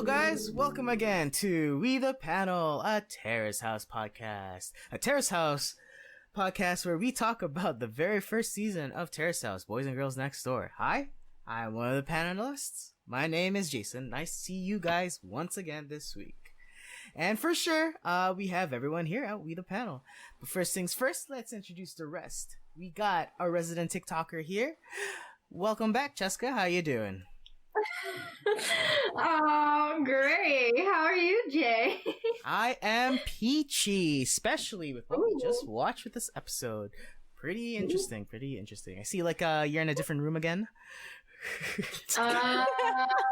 Hello guys, welcome again to We the Panel, a Terrace House podcast. A Terrace House podcast where we talk about the very first season of Terrace House, Boys and Girls Next Door. Hi, I'm one of the panelists. My name is Jason. Nice to see you guys once again this week. And for sure, we have everyone here at We the Panel. But first things first, let's introduce the rest. We got our resident TikToker here. Welcome back, Cheska. How you doing? Oh, great. How are you, Jay? I am peachy, especially with what we just watched with this episode. Pretty interesting. I see you're in a different room again.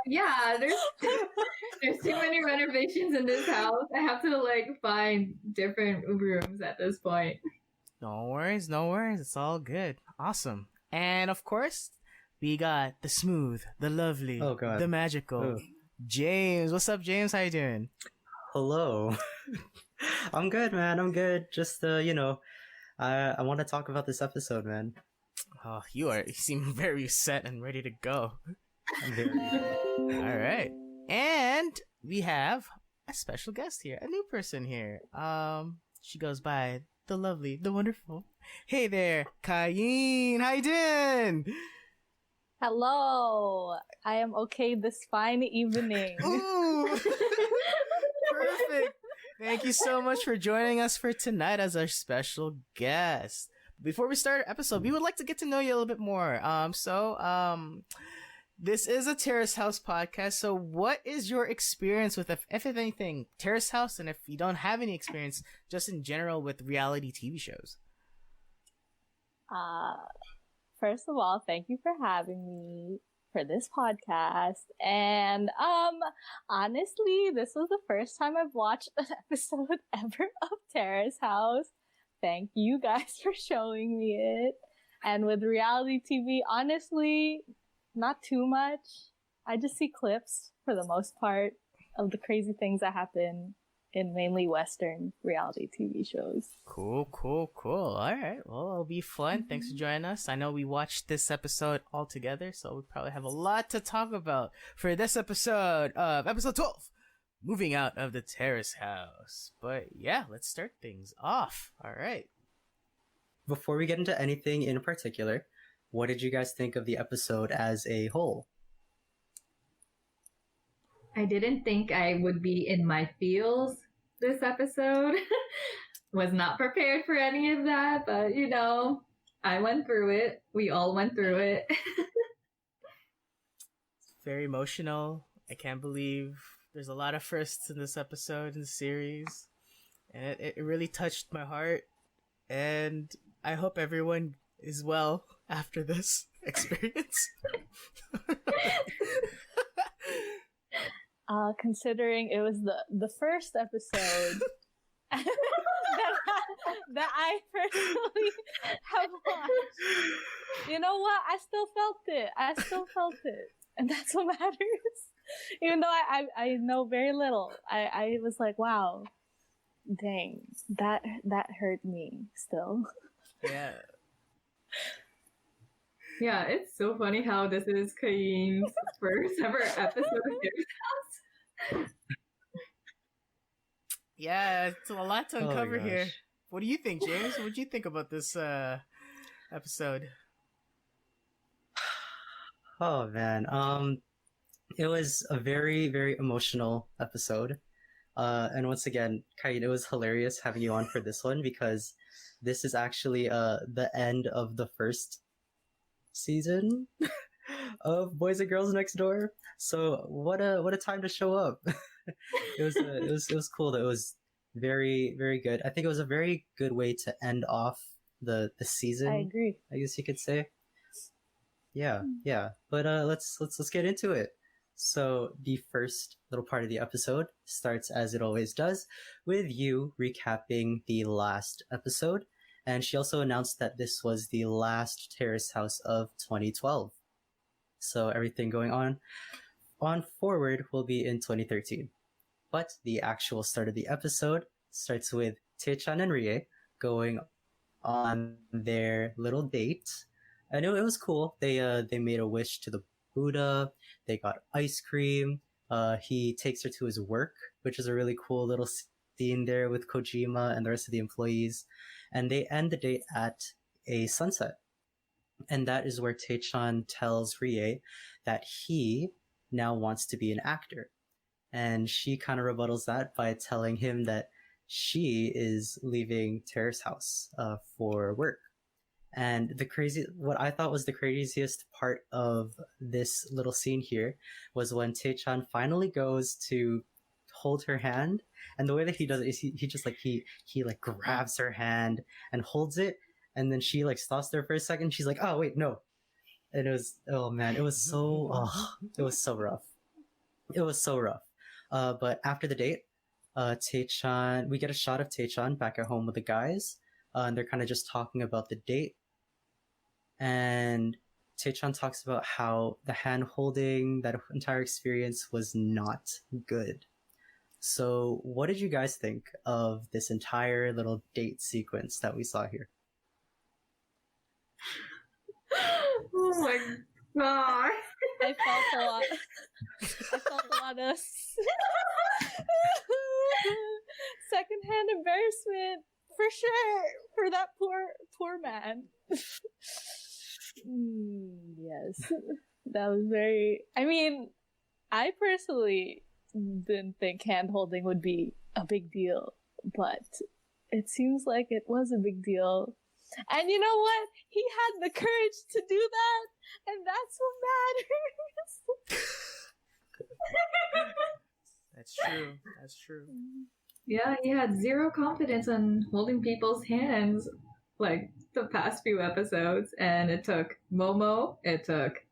Yeah, there's too many renovations in this house. I have to find different rooms at this point. No worries. It's all good. Awesome. And of course, we got the smooth, the lovely, the magical James. What's up, James? How you doing? Hello. I'm good, man. I'm good. Just I want to talk about this episode, man. Oh, you seem very set and ready to go. I'm very all right. And we have a special guest here, a new person here. She goes by the lovely, the wonderful. Hey there, Cayene. How you doing? Hello. I am okay this fine evening. Ooh. Perfect. Thank you so much for joining us for tonight as our special guest. Before we start our episode, we would like to get to know you a little bit more. This is a Terrace House podcast. So what is your experience with, if anything, Terrace House? And if you don't have any experience, just in general with reality TV shows? First of all, thank you for having me for this podcast. And, honestly, this was the first time I've watched an episode ever of Terrace House. Thank you guys for showing me it. And with reality TV, honestly, not too much. I just see clips for the most part of the crazy things that happen in mainly Western reality TV shows. Cool. All right. Well, it'll be fun. Thanks for joining us. I know we watched this episode all together, so we probably have a lot to talk about for this episode of episode 12, Moving Out of the Terrace House. But yeah, let's start things off. All right. Before we get into anything in particular, what did you guys think of the episode as a whole? I didn't think I would be in my feels this episode. Was not prepared for any of that, but I went through it. We all went through it. Very emotional. I can't believe there's a lot of firsts in this episode in the series. And it really touched my heart. And I hope everyone is well after this experience. Considering it was the first epised that I personally have watched. You know what? I still felt it. And that's what matters. Even though I know very little. I was like, wow, dang, that hurt me still. Yeah. Yeah, it's so funny how this is Cayenne's first ever episode of Terrace House. Yeah, it's a lot to uncover here. What do you think, James? What do you think about this episode? Oh man, it was a very, very emotional episode. And once again, Cayenne, it was hilarious having you on for this one because this is actually the end of the first season of Boys and Girls Next Door. So what a time to show up. It was cool. It was very, very good. I think it was a very good way to end off the season. I agree. I guess you could say. Yeah. But let's get into it. So the first little part of the episode starts as it always does with you recapping the last episode. And she also announced that this was the last Terrace House of 2012. So everything going on forward will be in 2013. But the actual start of the episode starts with Tecchan and Rie going on their little date. And it was cool. They made a wish to the Buddha. They got ice cream. he takes her to his work, which is a really cool little scene there with Kojima and the rest of the employees. And they end the date at a sunset. And that is where Tecchan tells Rie that he now wants to be an actor. And she kind of rebuttals that by telling him that she is leaving Terrace House for work. And what I thought was the craziest part of this little scene here was when Tecchan finally goes to hold her hand, and the way that he does it is he just like he like grabs her hand and holds it, and then she like stops there for a second. She's like, "Oh wait, no," and it was, oh man, it was so rough. It was so rough. But after the date, Tecchan, we get a shot of Tecchan back at home with the guys. And they're kind of just talking about the date. And Tecchan talks about how the hand holding, that entire experience was not good. So what did you guys think of this entire little date sequence that we saw here? Oh my god. I felt a lot of secondhand embarrassment for sure for that poor man. Yes, that was very. I mean, I personally didn't think hand holding would be a big deal, but it seems like it was a big deal. And you know what? He had the courage to do that, and that's what matters. That's true. Yeah, he had zero confidence in holding people's hands like the past few episodes, and it took Momo, it took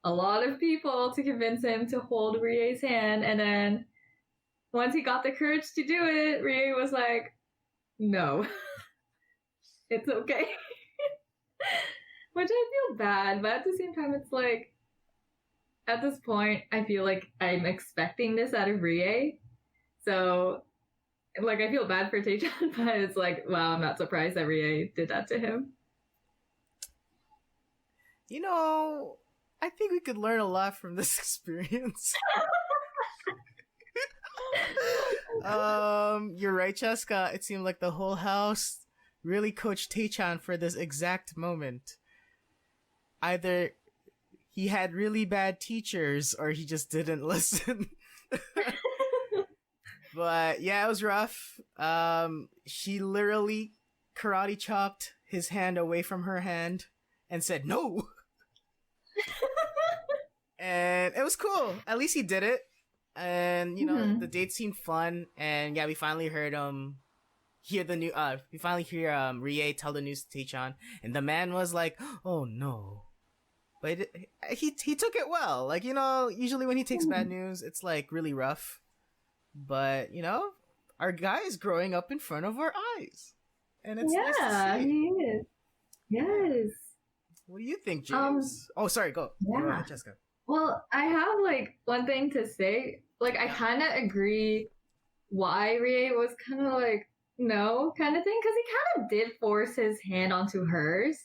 a lot of people to convince him to hold Rie's hand, and then once he got the courage to do it, Rie was like, no. It's okay. Which I feel bad, but at the same time, it's like, at this point, I feel like I'm expecting this out of Rie. So, like, I feel bad for Tecchan, but it's like, wow, I'm not surprised that Rie did that to him. You know, I think we could learn a lot from this experience. You're right, Cheska. It seemed like the whole house really coached Tecchan for this exact moment. Either he had really bad teachers or he just didn't listen. But yeah, it was rough. She literally karate chopped his hand away from her hand and said no. And it was cool. At least he did it. And you know, the date seemed fun. And yeah, we finally heard Rie tell the news to Tecchan, and the man was like, "Oh no," but he took it well. Like, you know, usually when he takes bad news, it's like really rough. But you know, our guy is growing up in front of our eyes, and it's nice to see. He is. Yes. What do you think, James? Oh, sorry, go. Yeah. Go ahead, Cheska. Well, I have like one thing to say. Like, I kind of agree why Rie was kind of like no kind of thing, because he kind of did force his hand onto hers.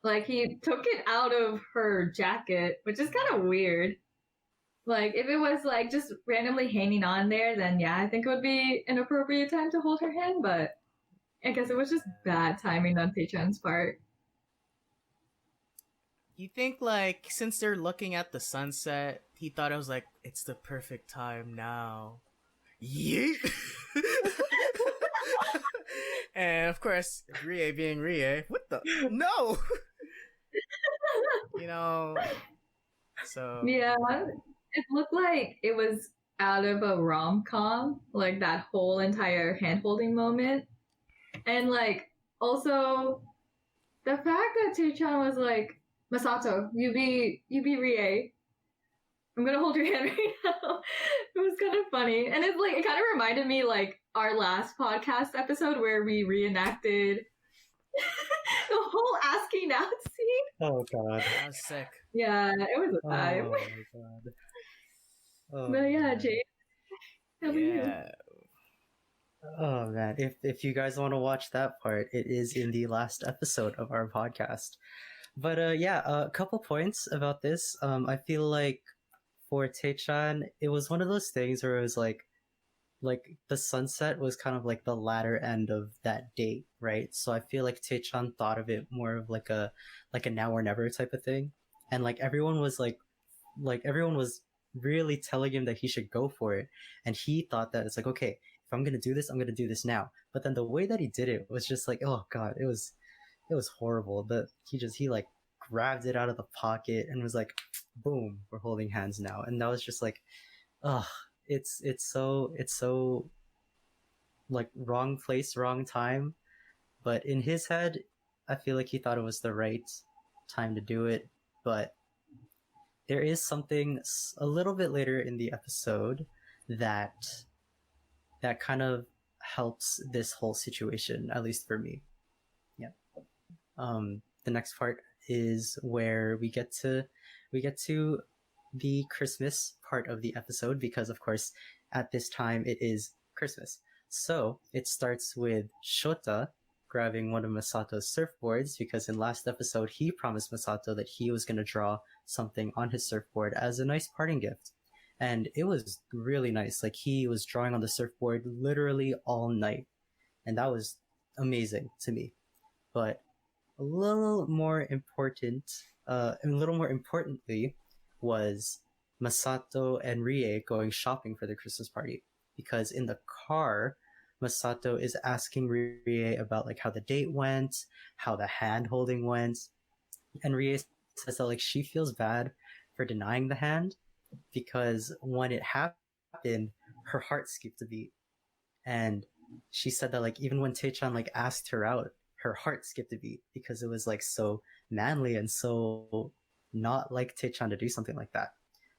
Like, he took it out of her jacket, which is kind of weird. Like, if it was like just randomly hanging on there, then yeah, I think it would be an appropriate time to hold her hand, but I guess it was just bad timing on Tecchan's part. You think, like, since they're looking at the sunset, he thought it was like, it's the perfect time now. Yeet! And of course, Rie being Rie, what the? No! You know, so. Yeah, it looked like it was out of a rom-com, like that whole entire hand-holding moment. And like, also, the fact that Tecchan was like, Masato, you be Rie. I'm gonna hold your hand right now. It was kind of funny. And it's like, it kind of reminded me like our last podcast episode where we reenacted the whole asking out scene. Oh god. That was sick. Yeah, it was a time. Oh my god. Oh, But yeah, man. Jade. How about you? Yeah. Oh man, if you guys want to watch that part, it is in the last episode of our podcast. But yeah, a couple points about this. I feel like for Tecchan, it was one of those things where it was like the sunset was kind of like the latter end of that date, right? So I feel like Taechan thought of it more of like a now or never type of thing, and like everyone was like everyone was really telling him that he should go for it, and he thought that it's like, okay, if I'm gonna do this, I'm gonna do this now. But then the way that he did it was just like, oh god, it was horrible. That he like grabbed it out of the pocket and was like, boom, we're holding hands now, and that was just like, ugh. It's so like wrong place, wrong time. But in his head, I feel like he thought it was the right time to do it. But there is something a little bit later in the episode that kind of helps this whole situation, at least for me. Yeah. The next part is where we get to the Christmas part of the episode, because of course at this time it is Christmas. So it starts with Shota grabbing one of Masato's surfboards, because in last episode he promised Masato that he was going to draw something on his surfboard as a nice parting gift. And it was really nice. Like, he was drawing on the surfboard literally all night. And that was amazing to me. But a little more importantly was Masato and Rie going shopping for the Christmas party. Because in the car, Masato is asking Rie about like how the date went, how the hand holding went. And Rie says that like she feels bad for denying the hand, because when it happened, her heart skipped a beat. And she said that like even when Tecchan like asked her out, her heart skipped a beat, because it was like so manly and so not like Tecchan to do something like that.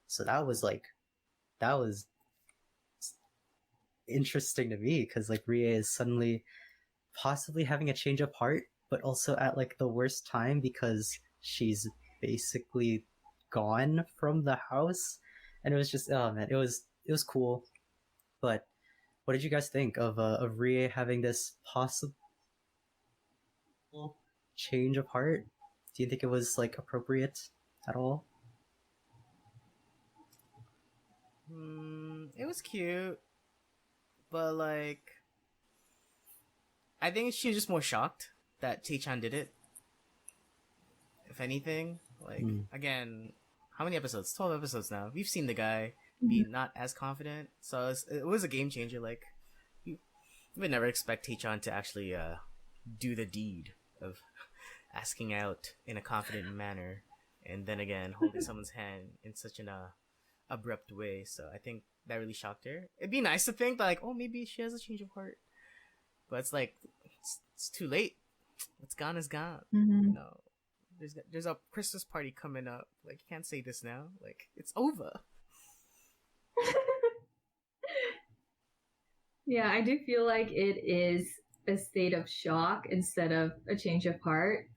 So that was interesting to me, because like Rie is suddenly possibly having a change of heart, but also at like the worst time, because she's basically gone from the house. And it was just, oh man, it was cool. But what did you guys think of Rie having this possible change of heart? Do you think it was like appropriate at all? It was cute, but like, I think she was just more shocked that Tecchan did it. If anything, like, again, how many episodes? 12 episodes now. We've seen the guy be not as confident, so it was a game changer. Like, you would never expect Tecchan to actually do the deed of asking out in a confident manner, and then again holding someone's hand in such an abrupt way. So I think that really shocked her. It'd be nice to think that like, oh, maybe she has a change of heart, but it's like it's too late. What's gone is gone. You know, there's a Christmas party coming up. Like, you can't say this now. Like, it's over. Yeah, I do feel like it is a state of shock instead of a change of heart.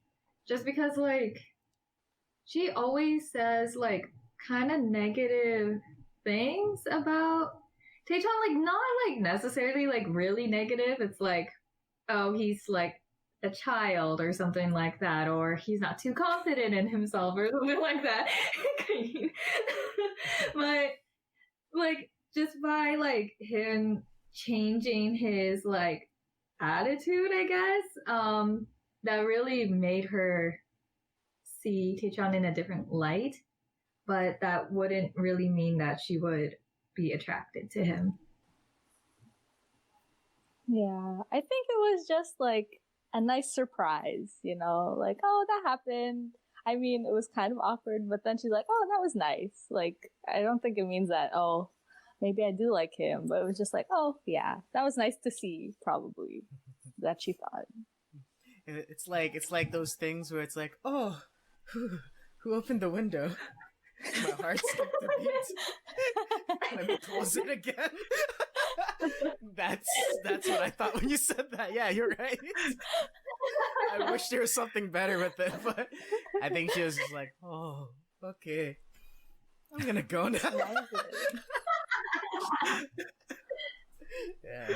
Just because, like, she always says, like, kind of negative things about Taechan. Like, not, like, necessarily, like, really negative. It's like, oh, he's, like, a child or something like that, or he's not too confident in himself or something like that. But, like, just by, like, him changing his, like, attitude, I guess, that really made her see Tecchan in a different light, but that wouldn't really mean that she would be attracted to him. Yeah, I think it was just like a nice surprise, you know, like, oh, that happened. I mean, it was kind of awkward, but then she's like, oh, that was nice. Like, I don't think it means that, oh, maybe I do like him, but it was just like, oh, yeah, that was nice to see, probably, that she thought. It's like those things where it's like, oh, who opened the window? My heart skipped a beat. Let me close it again. That's what I thought when you said that. Yeah, you're right. I wish there was something better with it, but I think she was just like, oh, okay, I'm gonna go now. Yeah.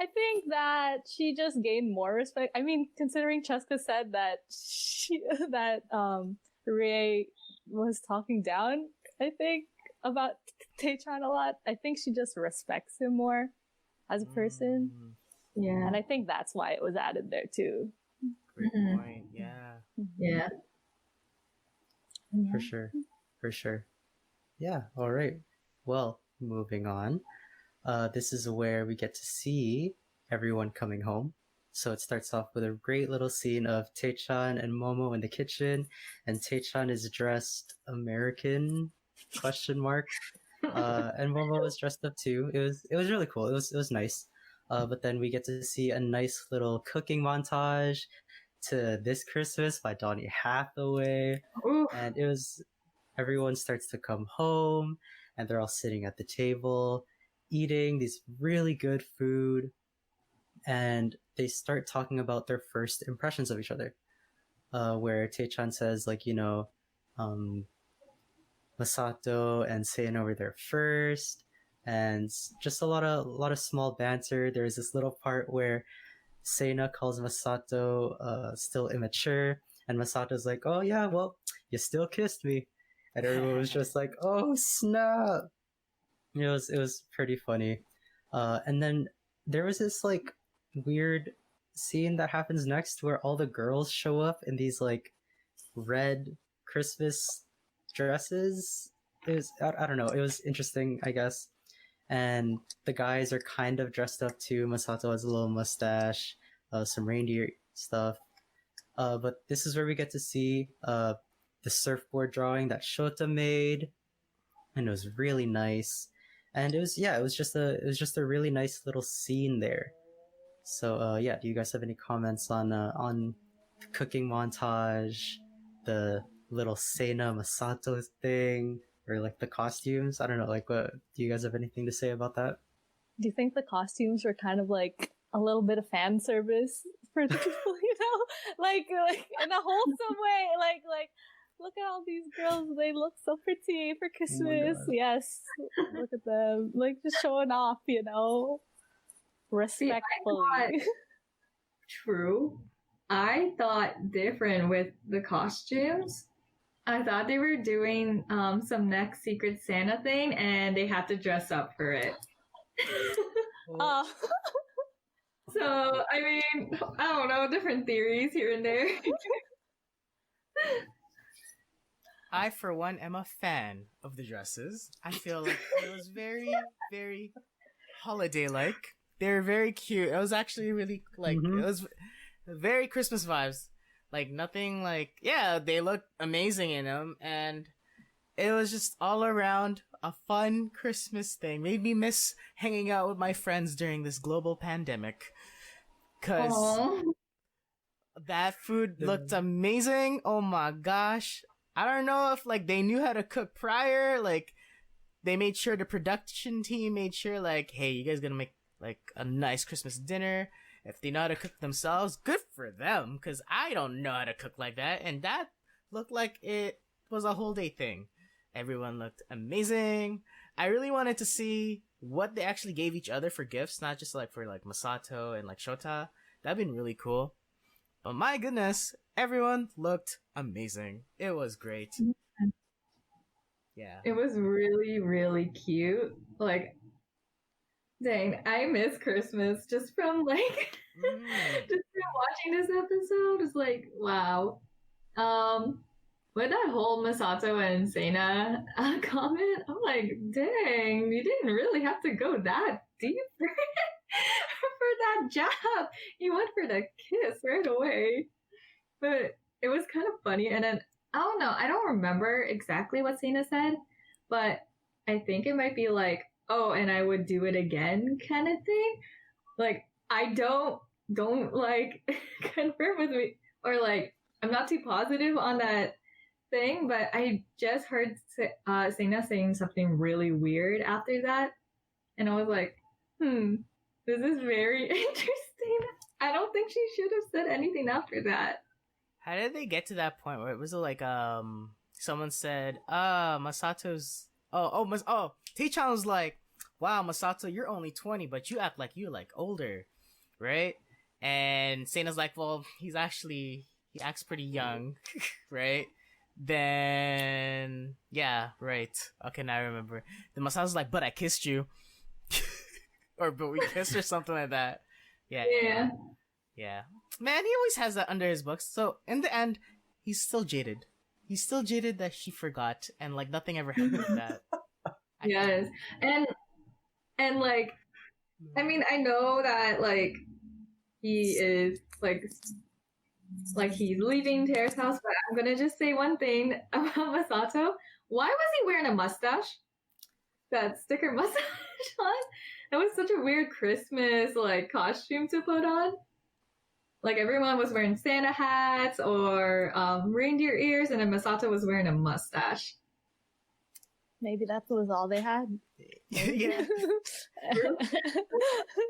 I think that she just gained more respect. I mean, considering Cheska said that Rie was talking down, I think, about Tecchan a lot. I think she just respects him more as a person. Yeah. And I think that's why it was added there too. Great Mhm. point. Yeah. Yeah. For sure. For sure. Yeah, all right. Well, moving on. This is where we get to see everyone coming home. So it starts off with a great little scene of Tecchan and Momo in the kitchen, and Tecchan is dressed American question mark. And Momo was dressed up too. It was really cool. It was nice. But then we get to see a nice little cooking montage to This Christmas by Donny Hathaway. Oof. And everyone starts to come home and they're all sitting at the table eating these really good food, and they start talking about their first impressions of each other, where Taechan says, like, Masato and Seiya were there first, and just a lot of small banter. There's this little part where Seiya calls Masato still immature, and Masato's like, oh yeah, well, you still kissed me. And everyone was just like, oh snap. It was pretty funny. And then there was this like weird scene that happens next where all the girls show up in these like red Christmas dresses. I don't know, it was interesting, I guess. And the guys are kind of dressed up too. Masato has a little mustache, some reindeer stuff. But this is where we get to see the surfboard drawing that Shota made, and it was really nice. And it was just a really nice little scene there. So yeah, do you guys have any comments on the cooking montage, the little Sena Masato thing, or like the costumes? I don't know, like, what do you guys have anything to say about that? Do you think the costumes were kind of like a little bit of fan service for the people, like in a wholesome way, like look at all these girls, they look so pretty for Christmas. God. Yes, look at them, like just showing off, respectfully. True. I thought different with the costumes. I thought they were doing some next Secret Santa thing, and they had to dress up for it. So, I mean, I don't know, different theories here and there. I, for one, am a fan of the dresses. I feel like it was very, very holiday-like. They were very cute. It was actually really, like, Mhm. It was very Christmas vibes. Like, nothing like, yeah, they looked amazing in them, and it was just all around a fun Christmas thing. Made me miss hanging out with my friends during this global pandemic. Because Aw. that food looked amazing. Oh my gosh. I don't know if like they knew how to cook prior, like they made sure the production team made sure like, hey, you guys gonna make like a nice Christmas dinner. If they know how to cook themselves, good for them, because I don't know how to cook like that. And that looked like it was a whole day thing. Everyone looked amazing. I really wanted to see what they actually gave each other for gifts, not just like for like Masato and like Shota. That'd been really cool. But my goodness, everyone looked amazing. It was great. Yeah. It was really, really cute. Like, dang, I miss Christmas just from like just from watching this episode. It's like, wow. With that whole Masato and Sena comment, I'm like, dang, you didn't really have to go that deep for that job. You went for the kiss right away. But it was kind of funny. And then, I don't know, I don't remember exactly what Sena said, but I think it might be like, oh, and I would do it again kind of thing. Like, I don't like confirm with me, or like, I'm not too positive on that thing, but I just heard Sena saying something really weird after that, and I was like, this is very interesting. I don't think she should have said anything after that. How did they get to that point where it was like someone said Masato's Tecchan was like, wow, Masato, you're only 20 but you act like you're like older, right? And Sena's like, well, he acts pretty young. Right? Then Yeah, right. Okay, now I remember. The Masato's like, but I kissed you. Or, but we kissed or something like that. Yeah. Yeah. Yeah. Man, he always has that under his books. So, in the end, he's still jaded. He's still jaded that she forgot, and, like, nothing ever happened with that. Yes. And like, I mean, I know that, like, he is, like he's leaving Terrace House, but I'm gonna just say one thing about Masato. Why was he wearing a mustache? That sticker mustache on? That was such a weird Christmas, like, costume to put on. Like, everyone was wearing Santa hats or reindeer ears, and then Masato was wearing a mustache. Maybe that was all they had. Yeah.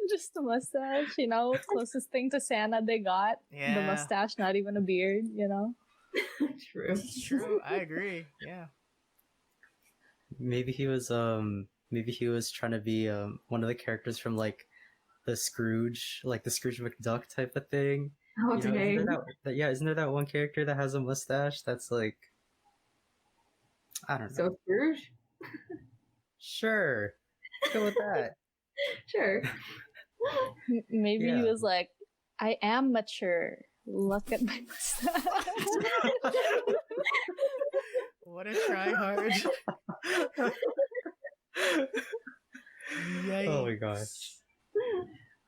Just a mustache, you know, closest thing to Santa they got. Yeah. The mustache, not even a beard, you know. True. True, I agree. Yeah. Maybe he was trying to be one of the characters from like the Scrooge McDuck type of thing. Oh, You know, dang. isn't there that one character that has a mustache that's like, I don't know. So Scrooge? Sure. Let's go with that. Sure. Maybe he Yeah. was like, I am mature. Look at my mustache. What a try hard. Oh my gosh.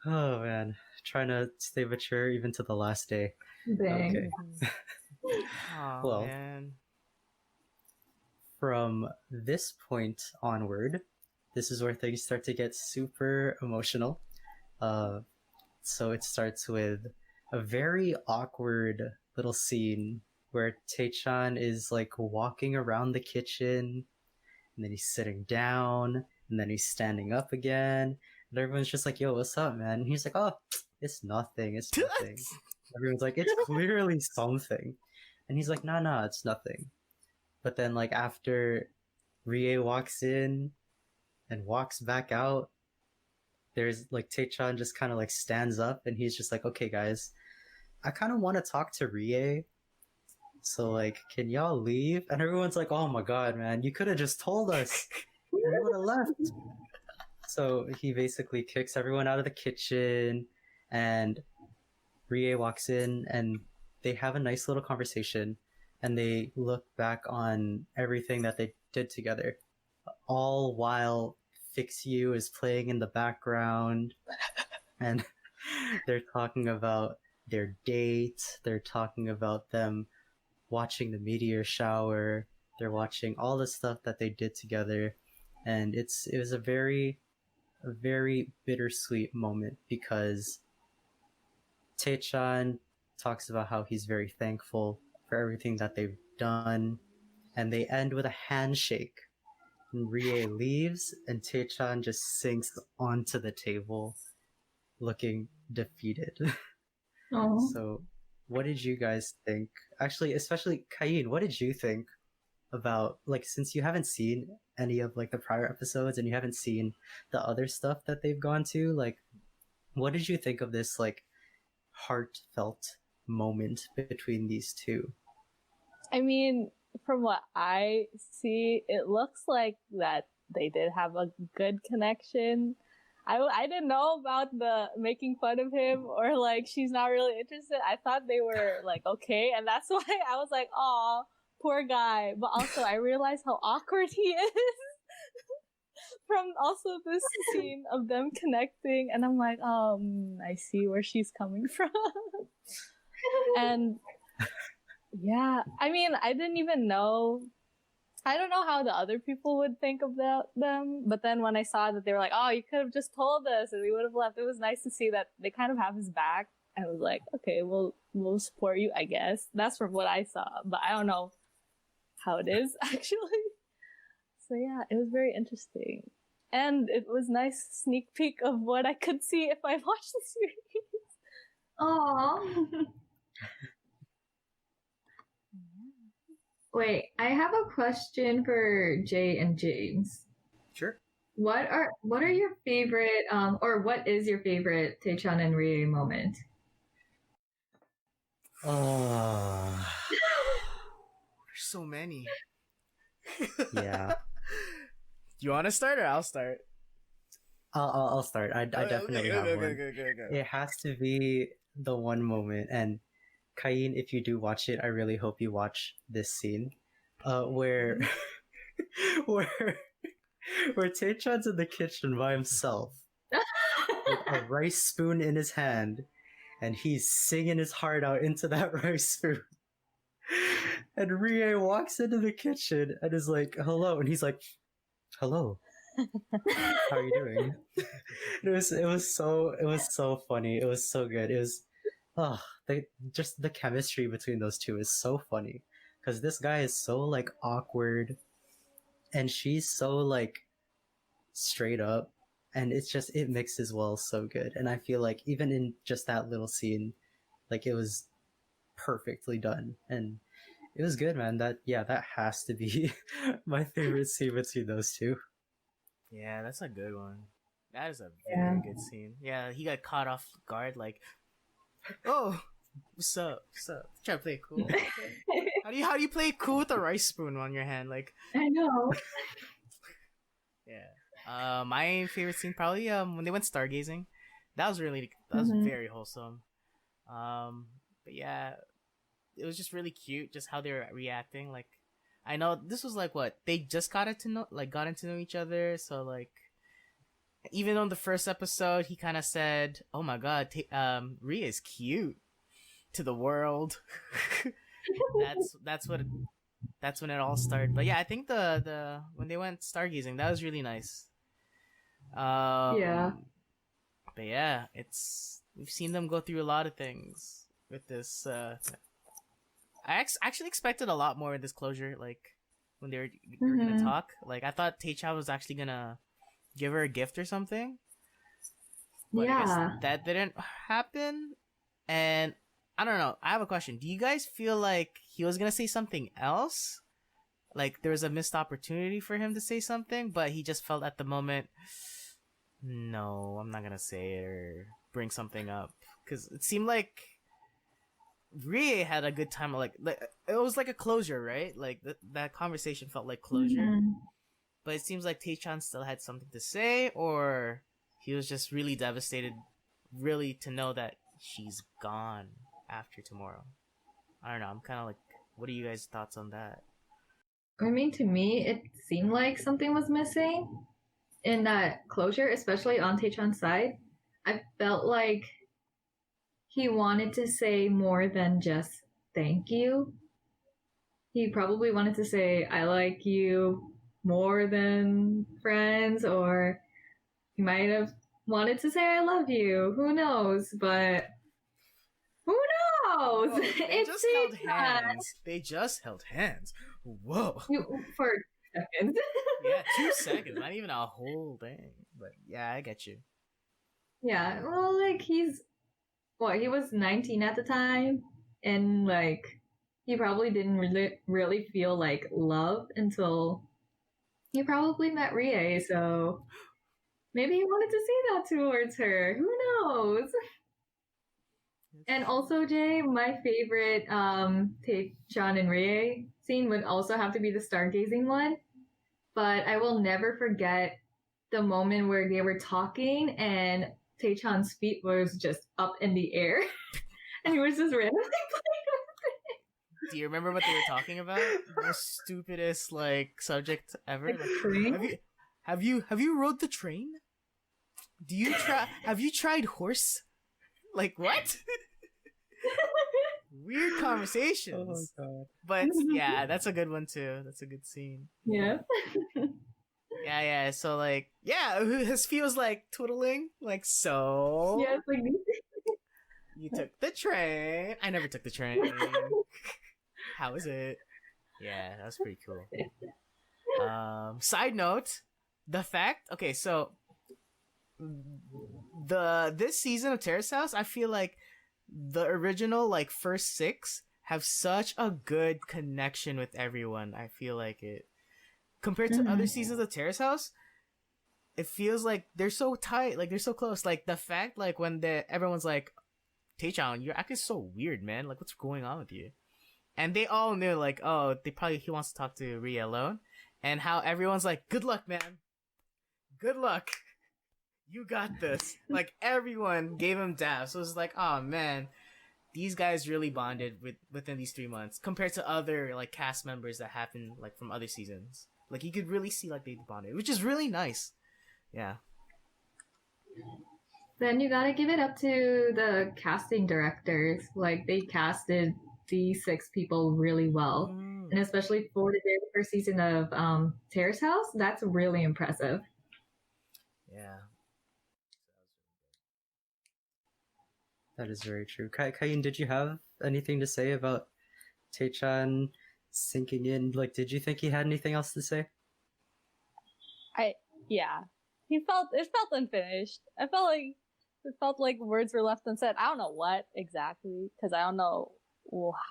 Oh man. Trying to stay mature even to the last day. Dang. Okay. Oh, Well. man. From this point onward, this is where things start to get super emotional. So it starts with a very awkward little scene where Tecchan is like walking around the kitchen, and then he's sitting down, and then he's standing up again, and everyone's just like, "Yo, what's up, man?" And he's like, "Oh, it's nothing. It's nothing." Everyone's like, "It's clearly something," and he's like, "Nah, it's nothing." But then, like, after Rie walks in and walks back out, there's, like, Tecchan just kind of, like, stands up, and he's just like, okay, guys, I kind of want to talk to Rie, so, like, can y'all leave? And everyone's like, oh my god, man, you could have just told us, and we would have left. So he basically kicks everyone out of the kitchen, and Rie walks in, and they have a nice little conversation, and they look back on everything that they did together, all while Fix You is playing in the background, and they're talking about their date, they're talking about them watching the meteor shower, they're watching all the stuff that they did together, and it was a very bittersweet moment, because Tecchan talks about how he's very thankful for everything that they've done, and they end with a handshake. And Rie leaves, and Tecchan just sinks onto the table, looking defeated. Oh. So, what did you guys think? Actually, especially Cayene, what did you think about, like, since you haven't seen any of like the prior episodes and you haven't seen the other stuff that they've gone to, like, what did you think of this like heartfelt moment between these two? I mean, from what I see, it looks like that they did have a good connection. I didn't know about the making fun of him or like she's not really interested. I thought they were like okay, and that's why I was like, "Aw, poor guy." But also, I realized how awkward he is from also this scene of them connecting, and I'm like, I see where she's coming from. And yeah, I mean, I didn't even know. I don't know how the other people would think about them, but then when I saw that they were like, "Oh, you could have just told us, and we would have left," it was nice to see that they kind of have his back. I was like, "Okay, we'll support you, I guess." That's from what I saw, but I don't know how it is actually. So yeah, it was very interesting, and it was nice sneak peek of what I could see if I watched the series. Aww. Wait, I have a question for Jay and James. Sure. What are your favorite or what is your favorite Tecchan and Rie moment? Oh, There's so many. Yeah. You want to start or I'll start? I'll start. I definitely have one. Go. It has to be the one moment, and Cayenne, if you do watch it, I really hope you watch this scene, where where Tecchan's in the kitchen by himself with a rice spoon in his hand, and he's singing his heart out into that rice spoon. And Rie walks into the kitchen and is like, "Hello," and he's like, "Hello. How are you doing?" It was so funny. It was so good. It was just the chemistry between those two is so funny because this guy is so like awkward and she's so like straight up, and it mixes well so good. And I feel like even in just that little scene, like it was perfectly done and it was good, man. That has to be my favorite scene between those two. Yeah, that's a good one. That is a very good scene. Yeah, he got caught off guard, like, oh, what's up? Try to play it cool. How do you play it cool with a rice spoon on your hand? Like, I know. yeah. My favorite scene probably when they went stargazing. That was very wholesome. But yeah, it was just really cute, just how they were reacting. Like, I know this was like what they just gotten to know each other. So like, even on the first episode, he kind of said, "Oh my God, Rie is cute to the world." that's when it all started. But yeah, I think the when they went stargazing, that was really nice. Yeah. But yeah, we've seen them go through a lot of things with this. I actually expected a lot more in this closure, like when they were gonna talk. Like I thought Tecchan was actually gonna give her a gift or something. But I guess that didn't happen. And I don't know. I have a question. Do you guys feel like he was gonna say something else? Like there was a missed opportunity for him to say something, but he just felt at the moment, no, I'm not gonna say it or bring something up. Because it seemed like Rie had a good time. Like it was like a closure, right? Like that conversation felt like closure. But it seems like Tecchan still had something to say, or he was just really devastated, really to know that she's gone after tomorrow. I don't know. I'm kind of like, what are you guys' thoughts on that? I mean, to me, it seemed like something was missing in that closure, especially on Tecchan's side. I felt like he wanted to say more than just thank you. He probably wanted to say, I like you more than friends, or he might have wanted to say, I love you. Who knows? But who knows? Whoa, they just held hands. They just held hands. Whoa. For seconds. Yeah, 2 seconds. Not even a whole thing. But yeah, I get you. Yeah, well, like he was 19 at the time, and like he probably didn't really feel like love until he probably met Rie, so maybe he wanted to say that towards her. Who knows? And also, Jay, my favorite Tecchan and Rie scene would also have to be the stargazing one. But I will never forget the moment where they were talking and Tecchan's feet was just up in the air. And he was just randomly playing with it. Do you remember what they were talking about? The stupidest like subject ever. Like, have you rode the train? Do you try? Have you tried horse? Like what? Weird conversations. Oh my God. But yeah, that's a good one too. That's a good scene. Yeah. Yeah. So like, yeah, his feet was like twiddling, like so. Yeah, it's like you took the train. I never took the train. How is it? Yeah, that was pretty cool. Side note, the fact. Okay, so this season of Terrace House, I feel like the original like first 6 have such a good connection with everyone. I feel like it compared to other seasons of Terrace House, it feels like they're so tight, like they're so close. Like the fact, like when everyone's like, Tecchan, you're acting so weird, man. Like, what's going on with you? And they all knew, like, oh, he wants to talk to Rie alone. and how everyone's like, "Good luck, man. Good luck. You got this." Like everyone gave him dabs. So it's like, oh man, these guys really bonded within these 3 months compared to other like cast members that happened like from other seasons. Like you could really see like they bonded, which is really nice. Yeah. Then you gotta give it up to the casting directors. Like they casted these 6 people really well, and especially for the very first season of Terrace House, that's really impressive. Yeah. That is very true. Cayenne, did you have anything to say about Tecchan sinking in? Like, did you think he had anything else to say? Yeah. It felt unfinished. It felt like words were left unsaid. I don't know what exactly, because I don't know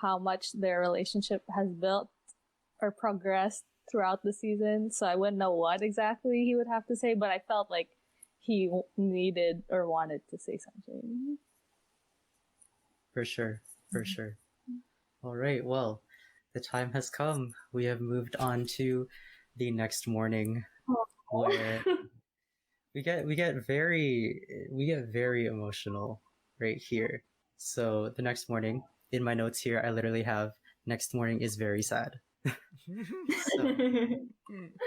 how much their relationship has built or progressed throughout the season, so I wouldn't know what exactly he would have to say, but I felt like he needed or wanted to say something. For sure. All right, well, the time has come. We have moved on to the next morning, where we get very emotional right here. So the next morning, in my notes here, I literally have next morning is very sad. So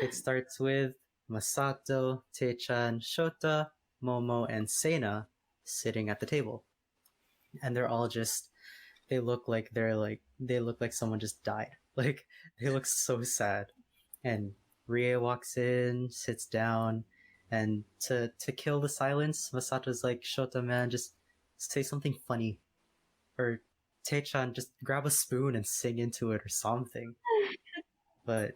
it starts with Masato, Tecchan, Shota, Momo, and Sena sitting at the table, and they're all just they look like someone just died. Like they look so sad. And Rie walks in, sits down, and to kill the silence, Masato's like, "Shota, man, just say something funny," or Tecchan, just grab a spoon and sing into it or something. But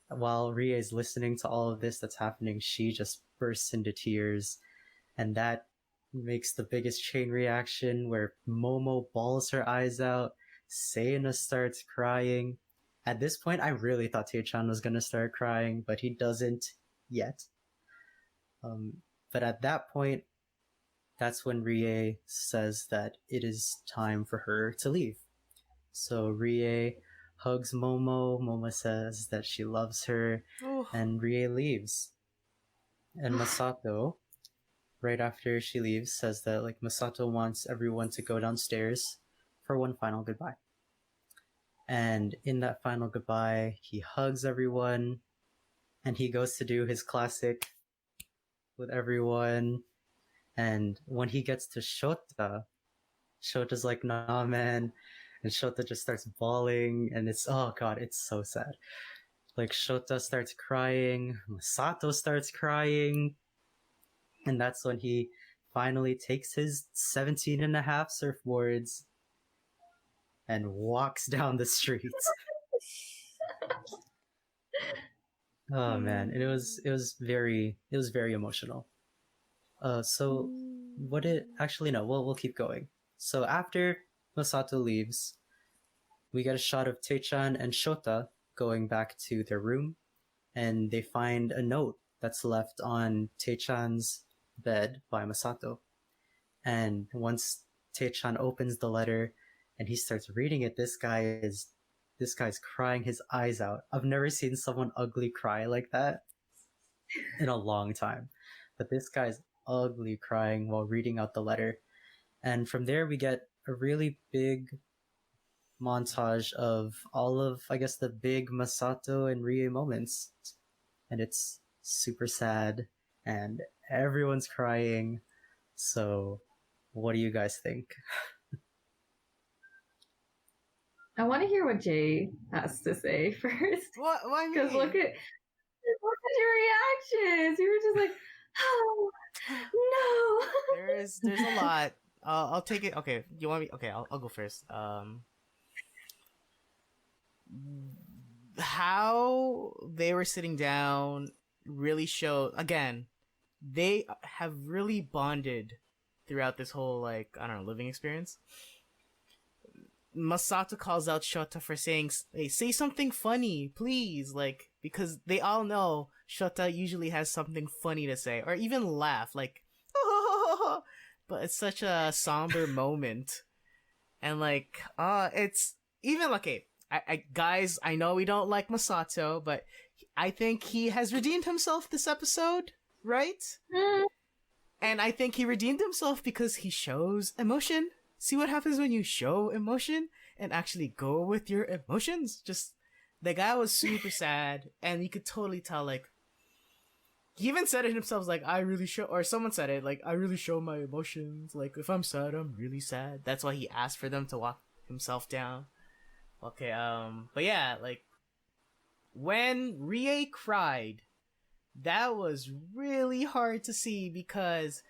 while Rie is listening to all of this that's happening, she just bursts into tears, and that makes the biggest chain reaction where Momo bawls her eyes out, Sena starts crying. At this point, I really thought Tecchan was gonna start crying, but he doesn't yet. But at that point, that's when Rie says that it is time for her to leave. So Rie hugs Momo. Momo says that she loves her, and Rie leaves. And Masato, right after she leaves, says that like Masato wants everyone to go downstairs for one final goodbye. And in that final goodbye, he hugs everyone, and he goes to do his classic with everyone. And when he gets to Shota, Shota's like, "Nah, man," and Shota just starts bawling, and it's, oh god, it's so sad. Like Shota starts crying, Masato starts crying, and that's when he finally takes his 17 and a half surfboards and walks down the streets. Oh man, it was very emotional. So we'll keep going. So after Masato leaves, we get a shot of Tecchan and Shota going back to their room, and they find a note that's left on Tecchan's bed by Masato. And once Tecchan opens the letter and he starts reading it, this guy's crying his eyes out. I've never seen someone ugly cry like that in a long time. But this guy's ugly crying while reading out the letter. And from there we get a really big montage of all of, I guess, the big Masato and Rie moments. And it's super sad and everyone's crying. So what do you guys think? I want to hear what Jay has to say first. What? Why me? Because look at your reactions. You were just like, "Oh no." There's a lot. I'll take it. Okay, you want me? Okay, I'll go first. How they were sitting down really showed, again, they have really bonded throughout this whole, like, I don't know, living experience. Masato calls out Shota for saying, "Hey, say something funny, please," like, because they all know Shota usually has something funny to say, or even laugh, like, but it's such a somber moment. And like, it's even, okay, I guys, I know we don't like Masato, but I think he has redeemed himself this episode, right? And I think he redeemed himself because he shows emotion. See what happens when you show emotion and actually go with your emotions? Just, the guy was super sad, and you could totally tell, like, he even said it himself, like, I really show, or someone said it, like, I really show my emotions. Like, if I'm sad, I'm really sad. That's why he asked for them to walk himself down. Okay, but yeah, like, when Rie cried, that was really hard to see because,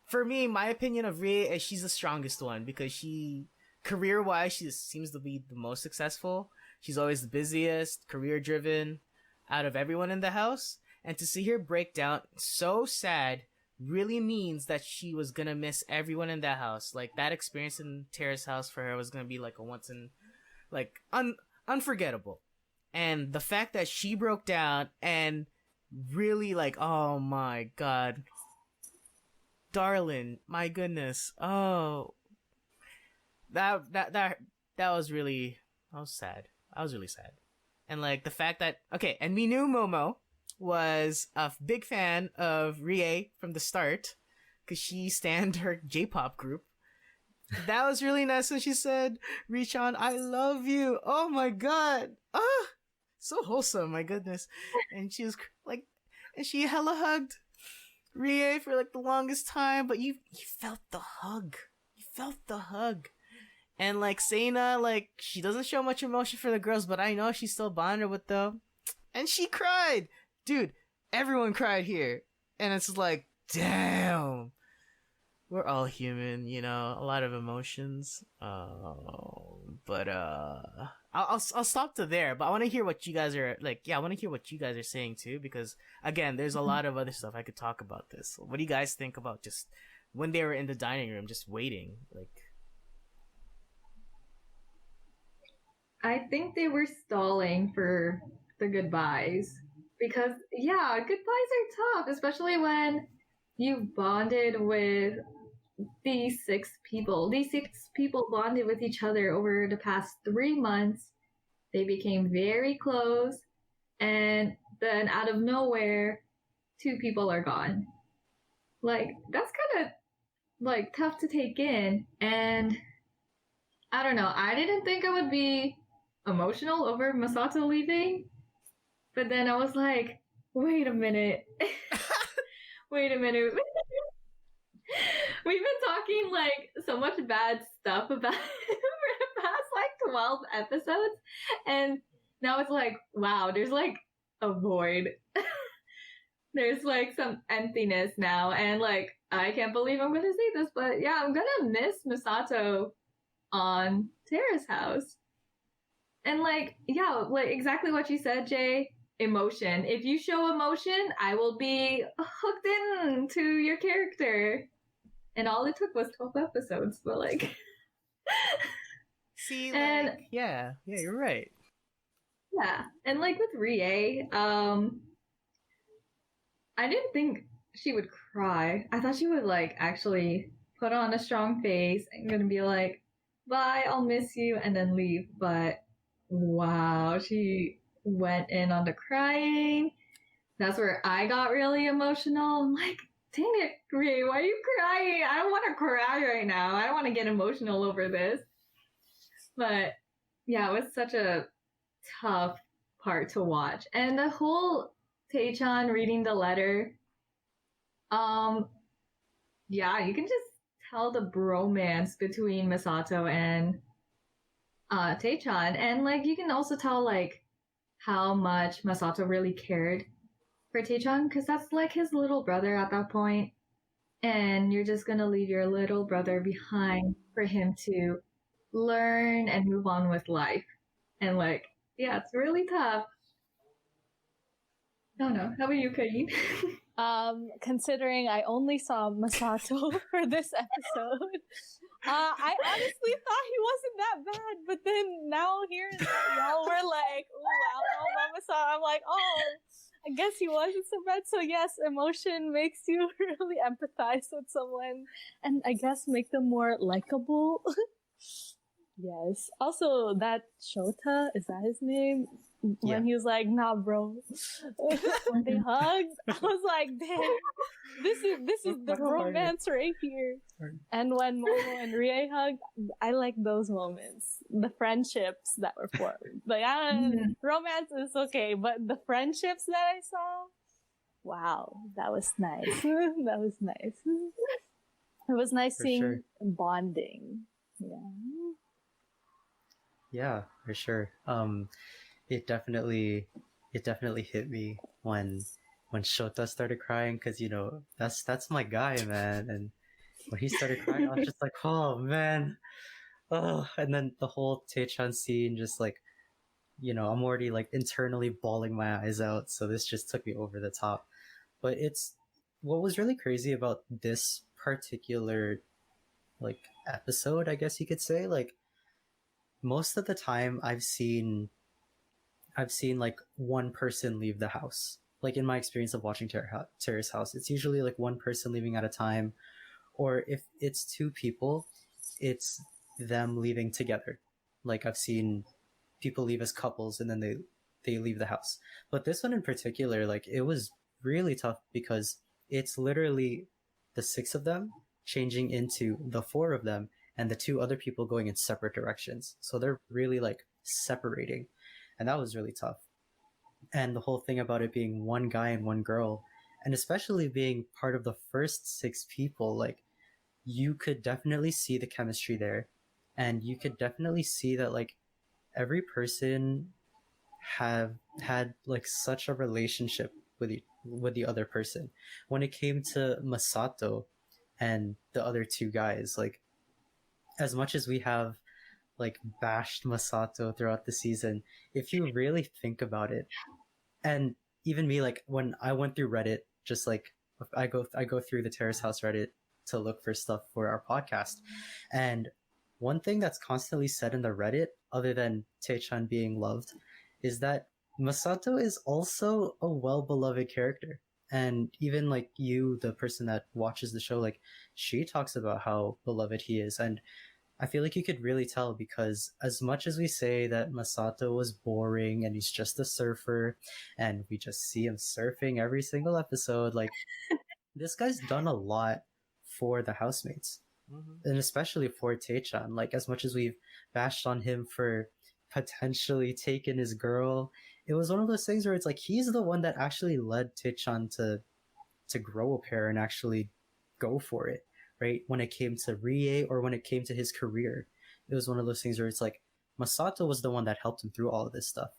for me, my opinion of Rie is she's the strongest one because she, career-wise, she seems to be the most successful. She's always the busiest, career-driven out of everyone in the house. And to see her break down so sad really means that she was gonna miss everyone in that house. Like, that experience in Terrace House for her was gonna be like a once in, like, unforgettable. And the fact that she broke down and really, like, oh my god, darling, my goodness, oh, that was really, I was sad. I was really sad. And, like, the fact that, okay, and we knew Momo was a big fan of Rie from the start because she stanned her J-pop group. That was really nice when she said, Richan, I love you. Oh my god. Ah, so wholesome, my goodness. And she was like, and she hella hugged Rie for like the longest time, but you felt the hug. You felt the hug. And like Sena, like, she doesn't show much emotion for the girls, but I know she still bonded with them. And she cried. Dude, everyone cried here. And it's like, damn. We're all human, you know, a lot of emotions. But I'll stop to there. But I want to hear what you guys are like. Yeah, I want to hear what you guys are saying too, because again, there's a lot of other stuff I could talk about this. What do you guys think about just when they were in the dining room, just waiting? Like, I think they were stalling for the goodbyes because, yeah, goodbyes are tough, especially when you've bonded with these six people. These six people bonded with each other over the past 3 months. They became very close, and then out of nowhere, 2 people are gone. Like, that's kind of like tough to take in, and I don't know. I didn't think I would be emotional over Masato leaving, but then I was like, wait a minute. Wait a minute. We've been talking like so much bad stuff about him for the past like 12 episodes, and now it's like, wow, there's like a void. There's like some emptiness now, and like, I can't believe I'm gonna say this, but yeah, I'm gonna miss Masato on Terrace House. And like, yeah, like exactly what you said, Jay. Emotion. If you show emotion, I will be hooked into your character. And all it took was 12 episodes, but like... see, and like, yeah, you're right. Yeah, and like with Rie, I didn't think she would cry. I thought she would like actually put on a strong face and gonna be like, bye, I'll miss you, and then leave. But wow, she went in on the crying. That's where I got really emotional. I'm like, dang it, Rie, why are you crying? I don't want to cry right now. I don't want to get emotional over this. But yeah, it was such a tough part to watch. And the whole Tecchan reading the letter, yeah, you can just tell the bromance between Masato and Tecchan. And like, you can also tell like how much Masato really cared for Tecchan, because that's like his little brother at that point, and you're just gonna leave your little brother behind for him to learn and move on with life. And like, yeah, it's really tough. I don't know. How about you, Cayene? Considering I only saw Masato for this episode, I honestly thought he wasn't that bad, but then now hearing that y'all were like, "Ooh, I don't know about Masato," I'm like, "Oh, I guess he wasn't so bad." So yes, emotion makes you really empathize with someone, and I guess make them more likable. Yes. Also, that Shota, is that his name? Yeah. When he was like, "Nah, bro," they hugged. I was like, "Damn, this is the romance right here." And when Momo and Rie hugged, I like those moments, the friendships that were formed. Like, romance is okay, but the friendships that I saw, wow, that was nice. That was nice. It was nice For seeing sure. bonding. Yeah. Yeah, for sure. It definitely hit me when Shota started crying, because that's my guy, man. And when he started crying, I was just like, oh man, oh. And then the whole Tecchan scene, just like, I'm already like internally bawling my eyes out. So this just took me over the top. But it's what was really crazy about this particular like episode, I guess you could say. Like most of the time, I've seen like one person leave the house. Like in my experience of watching Terrace House, it's usually like one person leaving at a time, or if it's two people, it's them leaving together. Like I've seen people leave as couples and then they leave the house. But this one in particular, like it was really tough because it's literally the six of them changing into the four of them and the two other people going in separate directions. So they're really like separating. And that was really tough. And the whole thing about it being one guy and one girl, and especially being part of the first six people, like you could definitely see the chemistry there. And you could definitely see that like every person have had like such a relationship with the other person. When it came to Masato and the other two guys, like as much as we have like bashed Masato throughout the season, if you really think about it, and even me, like when I went through Reddit, just like I go through the Terrace House Reddit to look for stuff for our podcast, and one thing that's constantly said in the Reddit, other than Tecchan being loved, is that Masato is also a well-beloved character. And even like you, the person that watches the show, like she talks about how beloved he is. And I feel like you could really tell, because as much as we say that Masato was boring and he's just a surfer and we just see him surfing every single episode, like this guy's done a lot for the housemates. Mm-hmm. And especially for Tecchan. Like as much as we've bashed on him for potentially taking his girl, it was one of those things where it's like he's the one that actually led Tecchan to grow a pair and actually go for it, right? When it came to Rie or when it came to his career, it was one of those things where it's like Masato was the one that helped him through all of this stuff.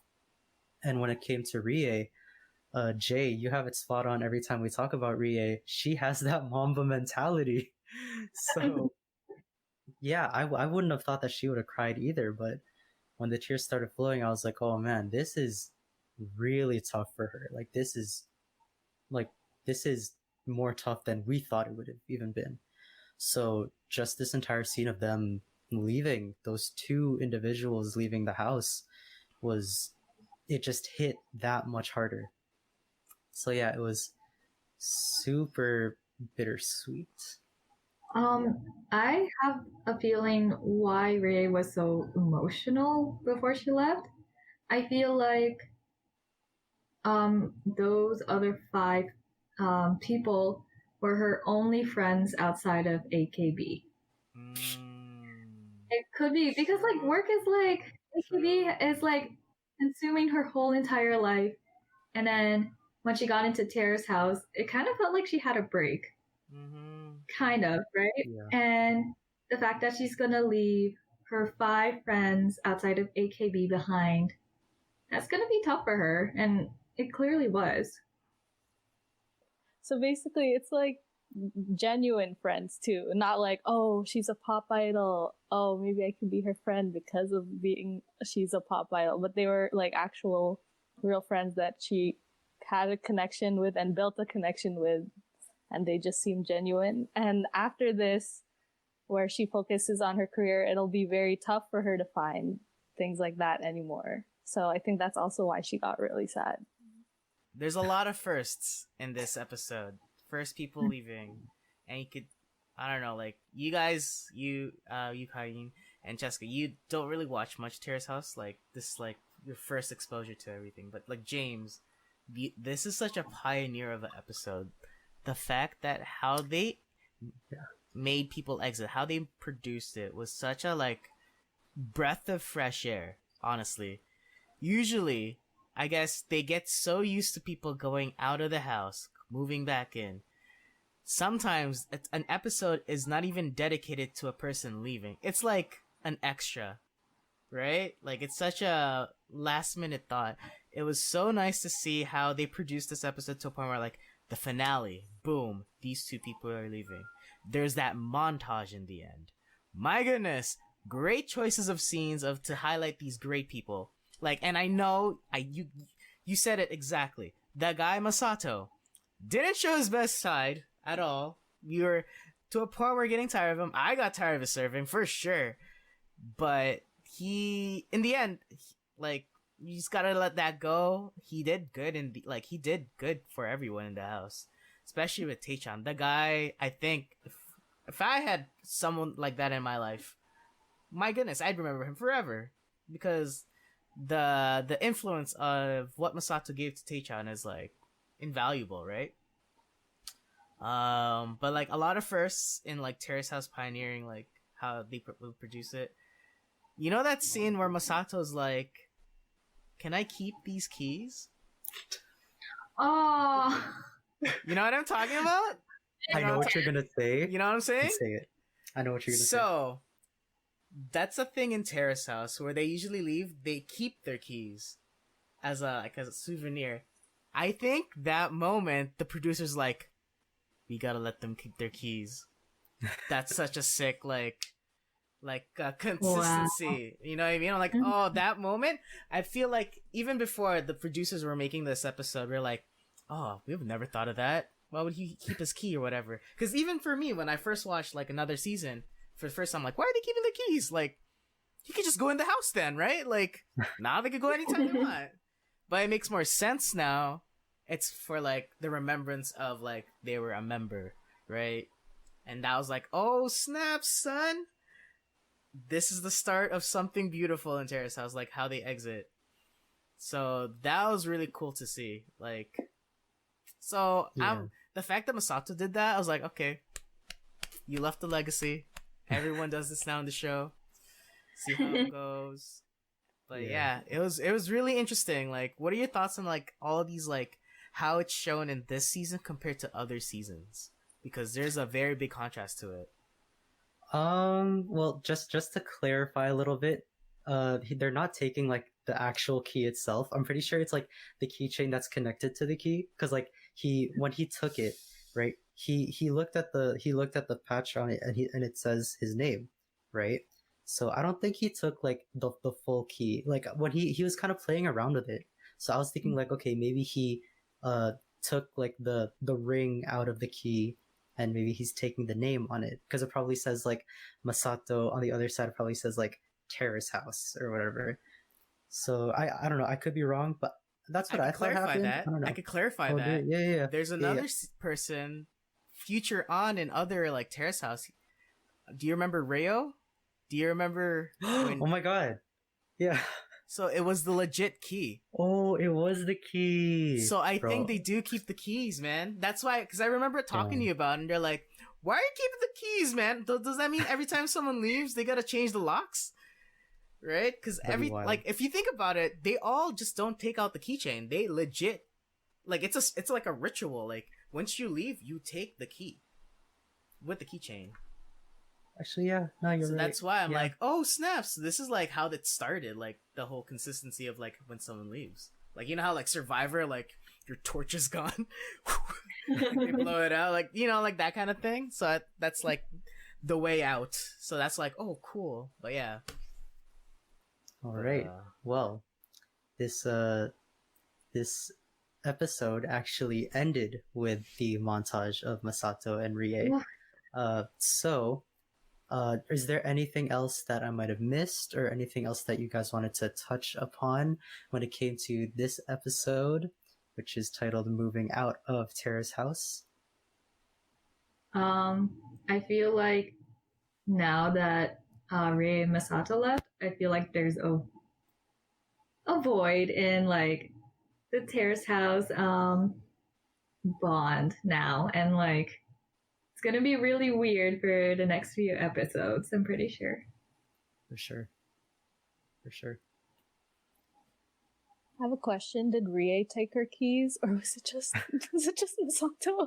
And when it came to Rie, Jay, you have it spot on every time we talk about Rie. She has that Mamba mentality. So yeah, I wouldn't have thought that she would have cried either, but when the tears started flowing, I was like, oh man, this is really tough for her. Like this is more tough than we thought it would have even been. So just this entire scene of them leaving, those two individuals leaving the house, it just hit that much harder. So yeah, it was super bittersweet. I have a feeling why Ray was so emotional before she left. I feel like those other five people were her only friends outside of AKB. It could be because like work is like AKB is like consuming her whole entire life, and then when she got into Terrace House, it kind of felt like she had a break. Mm-hmm. Kind of, right? Yeah. And the fact that she's gonna leave her five friends outside of AKB behind, that's gonna be tough for her, and it clearly was. So basically, it's like genuine friends too, not like, oh, she's a pop idol. Oh, maybe I could be her friend because of being she's a pop idol. But they were like actual, real friends that she had a connection with and built a connection with, and they just seem genuine. And after this, where she focuses on her career, it'll be very tough for her to find things like that anymore. So I think that's also why she got really sad. There's a lot of firsts in this episode. First people leaving, and you could, I don't know, like you guys, you Cayene and Cheska, you don't really watch much Terrace House. Like this, is like your first exposure to everything. But like James, this is such a pioneer of an episode. The fact that how they made people exit, how they produced it, was such a like breath of fresh air. Honestly, usually, I guess they get so used to people going out of the house, moving back in. Sometimes an episode is not even dedicated to a person leaving. It's like an extra, right? Like it's such a last minute thought. It was so nice to see how they produced this episode to a point where like the finale, boom, these two people are leaving. There's that montage in the end. My goodness, great choices of scenes of to highlight these great people. Like, and I know you said it exactly. That guy Masato didn't show his best side at all. We were to a point where we're getting tired of him. I got tired of his serving for sure, but he, in the end, like you just gotta let that go. He did good, and like he did good for everyone in the house, especially with Tecchan. The guy, I think, if I had someone like that in my life, my goodness, I'd remember him forever because the influence of what Masato gave to Tecchan is like invaluable, right? But like a lot of firsts in like Terrace House pioneering, like how they produce it. You know that scene where Masato's like, "Can I keep these keys?" Oh, You know what I'm talking about? I know what you're gonna say. You know what I'm saying? Say it. I know what you're gonna say. So that's a thing in Terrace House where they usually leave. They keep their keys as a souvenir. I think that moment the producer's like, we gotta let them keep their keys. That's such a sick consistency. Wow. You know what I mean? I'm like, oh, that moment. I feel like even before the producers were making this episode, we're like, oh, we've never thought of that. Why would he keep his key or whatever? Because even for me, when I first watched like another season for the first time, I'm like, why are they keeping the keys? Like, you could just go in the house then, right? Like, now they could go anytime they want. But it makes more sense now. It's for like the remembrance of like they were a member, right? And that was like, oh snap, son! This is the start of something beautiful in Terrace House, like how they exit. So that was really cool to see. Like, so the fact that Masato did that, I was like, okay, you left a legacy. Everyone does this now in the show. See how it goes. But yeah, it was really interesting. Like, what are your thoughts on like all of these like how it's shown in this season compared to other seasons? Because there's a very big contrast to it. Well, just to clarify a little bit, they're not taking like the actual key itself. I'm pretty sure it's like the keychain that's connected to the key, because like when he took it, right? He looked at the patch on it, and it says his name, right? So I don't think he took like the full key. Like when he was kind of playing around with it. So I was thinking like, okay, maybe he took like the ring out of the key, and maybe he's taking the name on it, because it probably says like Masato on the other side. It probably says like Terrace House or whatever. So I don't know. I could be wrong, but that's what I thought happened. I don't know. I could clarify that. Yeah. There's another person, future on in other like Terrace House. Do you remember Rayo? Do you remember? Oh my god! Yeah. So it was the legit key. Oh, it was the key. So I think they do keep the keys, man. That's why, because I remember talking to you about it, and they're like, why are you keeping the keys, man? Does that mean every time someone leaves, they gotta change the locks? Right? Because like, if you think about it, they all just don't take out the keychain. They legit, like, it's like a ritual. Like, once you leave, you take the key with the keychain. Actually, yeah. No, you're right. So that's why I'm like, oh, snaps. This is like how that started, like the whole consistency of like when someone leaves. Like, you know how like Survivor, like your torch is gone. They blow it out. Like, you know, like that kind of thing. So that's like the way out. So that's like, oh, cool. But yeah. All right. Well, this episode actually ended with the montage of Masato and Rie. So is there anything else that I might have missed, or anything else that you guys wanted to touch upon when it came to this episode, which is titled Moving Out of Terrace House? I feel like now that Rie and Masato left, I feel like there's a void in like the Terrace House bond now, and like it's gonna be really weird for the next few episodes. I'm pretty sure. For sure. For sure. I have a question. Did Rie take her keys, or was it just Masato?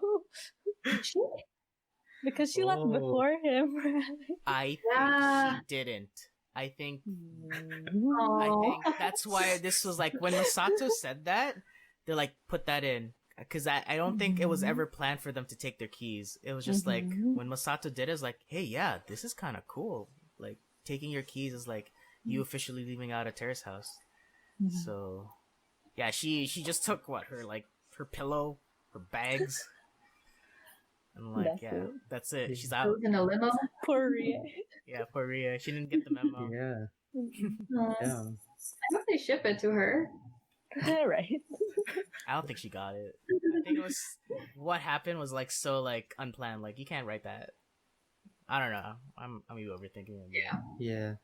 Because she left Oh. before him. I think Yeah. she didn't. I think Aw. that's why this was like when Masato said that, they're like put that in because I don't think it was ever planned for them to take their keys. It was just like when Masato did it, it's like, hey, yeah, this is kind of cool. Like taking your keys is like you officially leaving out a Terrace House. So yeah, she just took her pillow, her bags. And like, That's yeah, it. that's it. She's It out. was in a limo. Poor Rie. Yeah, poor Ria. She didn't get the memo. Yeah. Aw. Yeah. I hope they ship it to her. Right. I don't think she got it. I think it was what happened was like so like unplanned. Like you can't write that. I don't know. I'm overthinking it. Yeah. Yeah.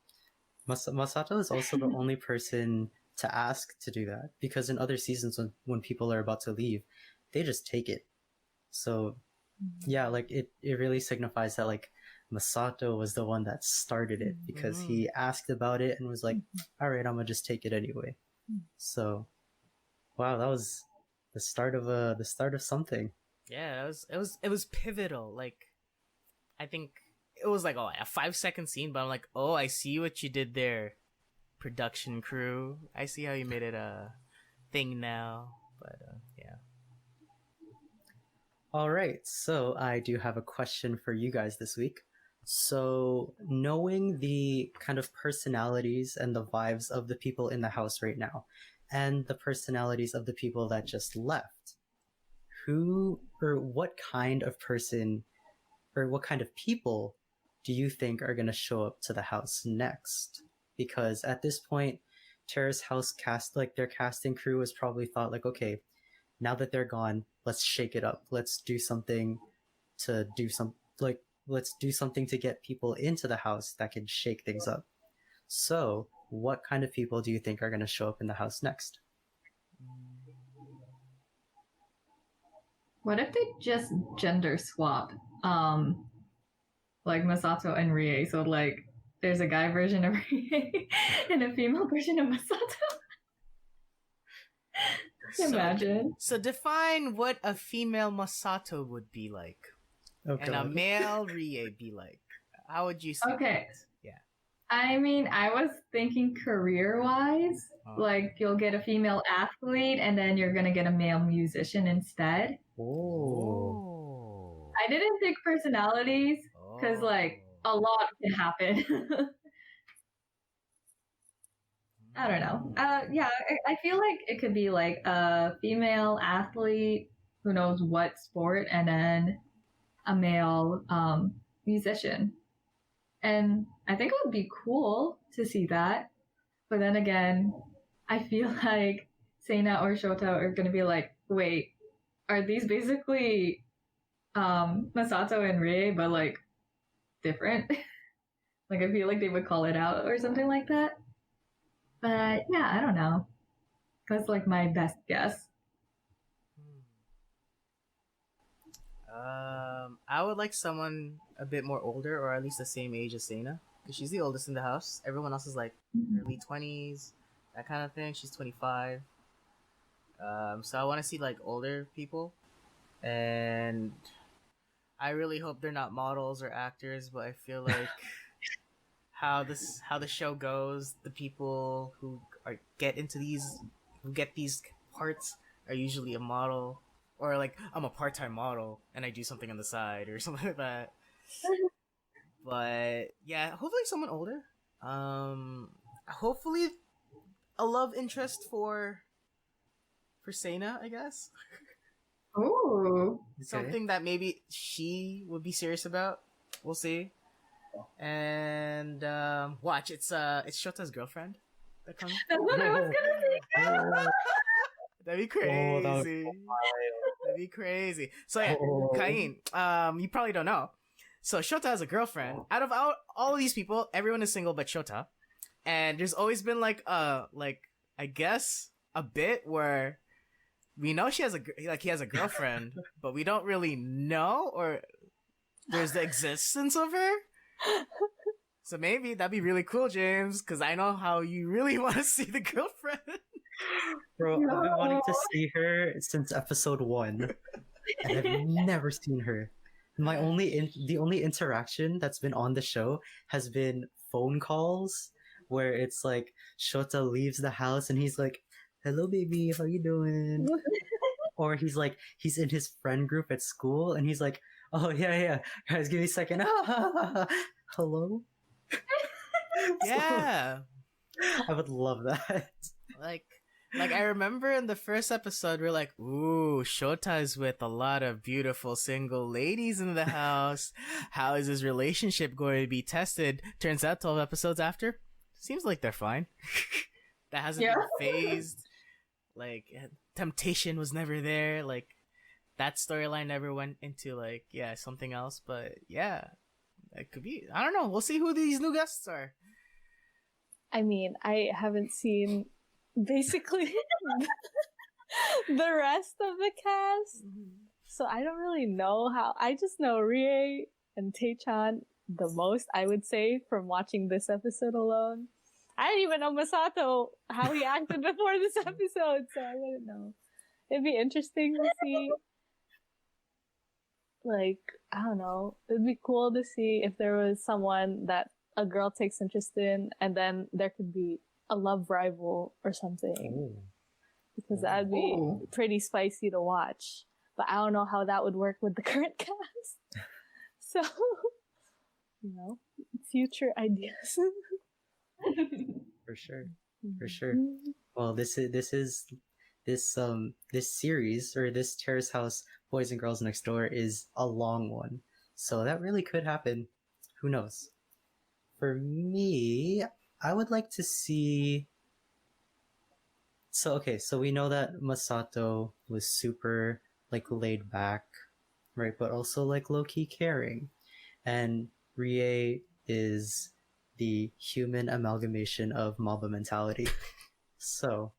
Masato is also the only person to ask to do that, because in other seasons when people are about to leave, they just take it. So yeah, like it really signifies that like Masato was the one that started it, because he asked about it and was like, all right, I'm gonna just take it anyway. So wow, that was the start of something. Yeah, it was pivotal. Like I think it was like a 5-second scene, but I'm like, oh, I see what you did there, production crew. I see how you made it a thing now. But yeah. All right, so I do have a question for you guys this week. So, knowing the kind of personalities and the vibes of the people in the house right now, and the personalities of the people that just left, who or what kind of person or what kind of people do you think are going to show up to the house next? Because at this point, Terrace House their casting crew has probably thought like, okay, now that they're gone, let's shake it up. Let's do something to get people into the house that can shake things up. So, what kind of people do you think are going to show up in the house next? What if they just gender swap? Like Masato and Rie. So like there's a guy version of Rie and a female version of Masato. Imagine. So define what a female Masato would be like, Okay. and a male Rie be like. How would you say? Okay. that? Yeah. I mean, I was thinking career-wise, Oh. like you'll get a female athlete and then you're gonna get a male musician instead. Oh. I didn't think personalities because like a lot can happen. I don't know. Yeah, I feel like it could be like a female athlete who knows what sport, and then a male musician. And I think it would be cool to see that. But then again, I feel like Seina or Shota are going to be like, wait, are these basically Masato and Rie, but like different? Like I feel like they would call it out or something like that. But yeah, I don't know. That's like my best guess. I would like someone a bit more older, or at least the same age as Seina, because she's the oldest in the house. Everyone else is like early 20s, that kind of thing. She's 25. So I want to see like older people, and I really hope they're not models or actors, but I feel like how the show goes, the people who get these parts are usually a model, or like I'm a part-time model and I do something on the side or something like that. But yeah, hopefully someone older. Hopefully a love interest for Seina, I guess. Ooh. Something that maybe she would be serious about. We'll see. And watch, it's Shota's girlfriend that comes. That's what I was gonna say. That'd be crazy. That'd be crazy. So yeah, Cayene, you probably don't know. So Shota has a girlfriend. Out of all of these people, everyone is single but Shota. And there's always been like I guess, a bit where we know he has a girlfriend, but we don't really know, or there's the existence of her. So maybe that'd be really cool, James, because I know how you really want to see the girlfriend. Bro, I've been wanting to see her since episode 1, and I've never seen her. The only interaction that's been on the show has been phone calls, where it's like Shota leaves the house and he's like, "Hello, baby, how you doing?" Or he's in his friend group at school and he's like, "Oh yeah, guys, give me a second." Hello. Yeah. I would love that. Like I remember in the first episode, we're like, ooh, Shota is with a lot of beautiful single ladies in the house. How is his relationship going to be tested? Turns out 12 episodes after, seems like they're fine. That hasn't been phased. Like, temptation was never there. Like, that storyline never went into, like, something else. But, yeah, it could be. I don't know. We'll see who these new guests are. I mean, I haven't seen basically the rest of the cast, so I don't really know how. I just know Rie and Tecchan the most, I would say, from watching this episode alone. I didn't even know Masato, how he acted before this episode, so I wouldn't know. It'd be interesting to see, like, I don't know, it'd be cool to see if there was someone that a girl takes interest in, and then there could be a love rival or something. Ooh. Because that'd be pretty spicy to watch. But I don't know how that would work with the current cast. So, future ideas. For sure. Well, this series, or this Terrace House Boys and Girls Next Door, is a long one, so that really could happen. Who knows? For me, I would like to see. So we know that Masato was super like laid back, right? But also like low key caring, and Rie is the human amalgamation of Mamba mentality. So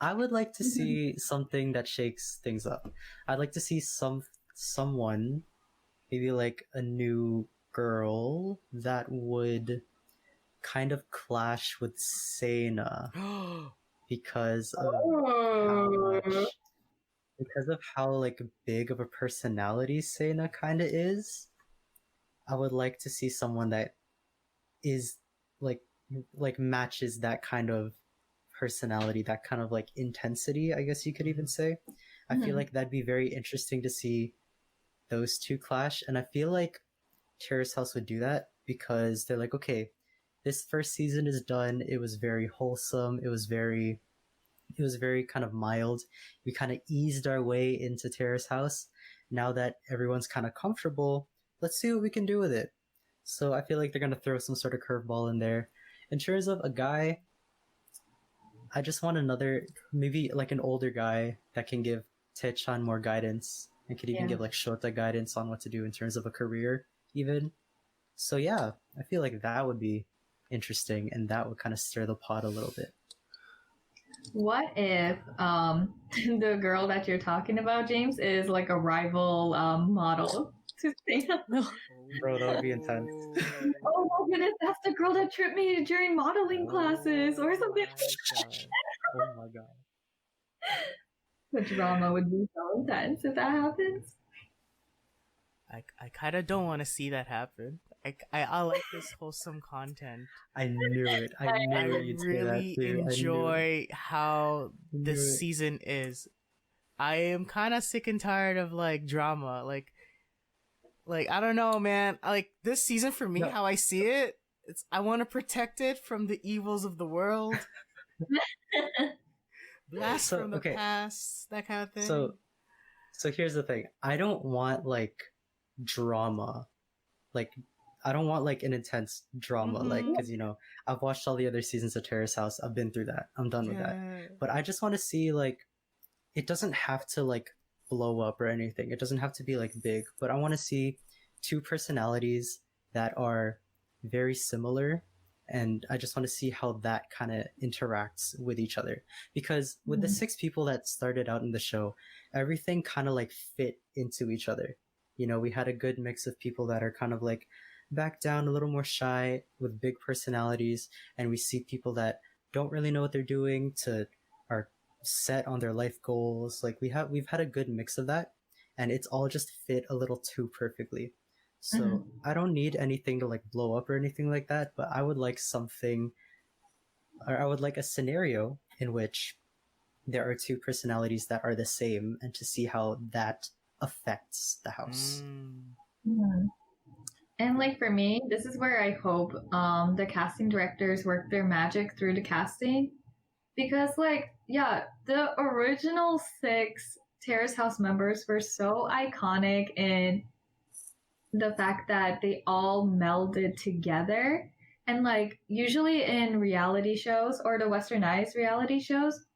I would like to see something that shakes things up. I'd like to see someone, maybe like a new girl that would kind of clash with Sena because of how like big of a personality Sena kind of is. I would like to see someone that is like matches that kind of personality, that kind of like intensity, I guess you could even say. I feel like that'd be very interesting to see those two clash, and I feel like Terrace House would do that because they're like, okay, this first season is done. It was very wholesome. It was very kind of mild. We kind of eased our way into Terrace House. Now that everyone's kind of comfortable, let's see what we can do with it. So I feel like they're going to throw some sort of curveball in there. In terms of a guy, I just want another, maybe like an older guy that can give Tecchan more guidance and could even give like Shota guidance on what to do in terms of a career even. So yeah, I feel like that would be interesting, and that would kind of stir the pot a little bit. What if the girl that you're talking about, James, is like a rival model to Sena? Bro, that would be intense. Oh my goodness, that's the girl that tripped me during modeling classes or something. Oh my god. The drama would be so intense if that happens. I kind of don't want to see that happen. I like this wholesome content. I knew it. I knew you'd say that really too. enjoy how this season is. I am kind of sick and tired of like drama. Like I don't know, man. Like this season for me, how I see it, I want to protect it from the evils of the world. Blast from the past, that kind of thing. So here's the thing. I don't want like drama. Like I don't want like an intense drama, like, because I've watched all the other seasons of Terrace House. I've been through that. I'm done with that. But I just want to see, like, it doesn't have to like blow up or anything. It doesn't have to be like big. But I want to see two personalities that are very similar, And I just want to see how that kind of interacts with each other. Because with the 6 people that started out in the show, everything kind of like fit into each other. You know, we had a good mix of people that are kind of like back down, a little more shy with big personalities, and we see people that don't really know what they're doing to are set on their life goals. Like we've had a good mix of that, and it's all just fit a little too perfectly. So I don't need anything to like blow up or anything like that, but I would like something, or I would like a scenario in which there are 2 personalities that are the same, and to see how that affects the house. Mhm. And like for me, this is where I hope the casting directors work their magic through the casting, because like yeah, the original 6 Terrace House members were so iconic in the fact that they all melded together. And like usually in reality shows or the westernized reality shows,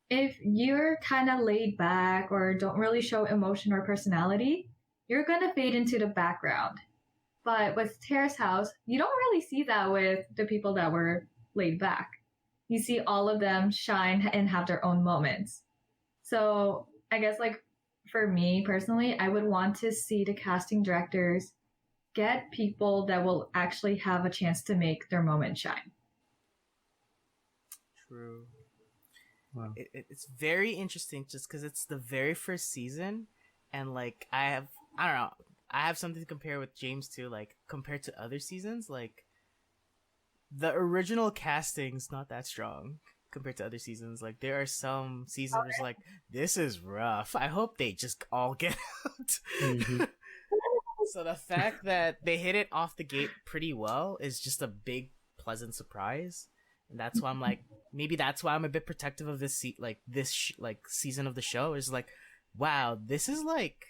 if you're kind of laid back or don't really show emotion or personality, you're gonna fade into the background. But with Terrace House, you don't really see that with the people that were laid back. You see all of them shine and have their own moments. So I guess like for me personally, I would want to see the casting directors get people that will actually have a chance to make their moment shine. True. Wow. It's very interesting just because it's the very first season, and like I don't know, I have something to compare with James too. Like compared to other seasons, like the original casting's not that strong compared to other seasons. Like there are some seasons where it's like, this is rough. I hope they just all get out. Mhm. So the fact that they hit it off the gate pretty well is just a big pleasant surprise, and that's why I'm like, maybe that's why I'm a bit protective of this season of the show. Is like, wow, this is like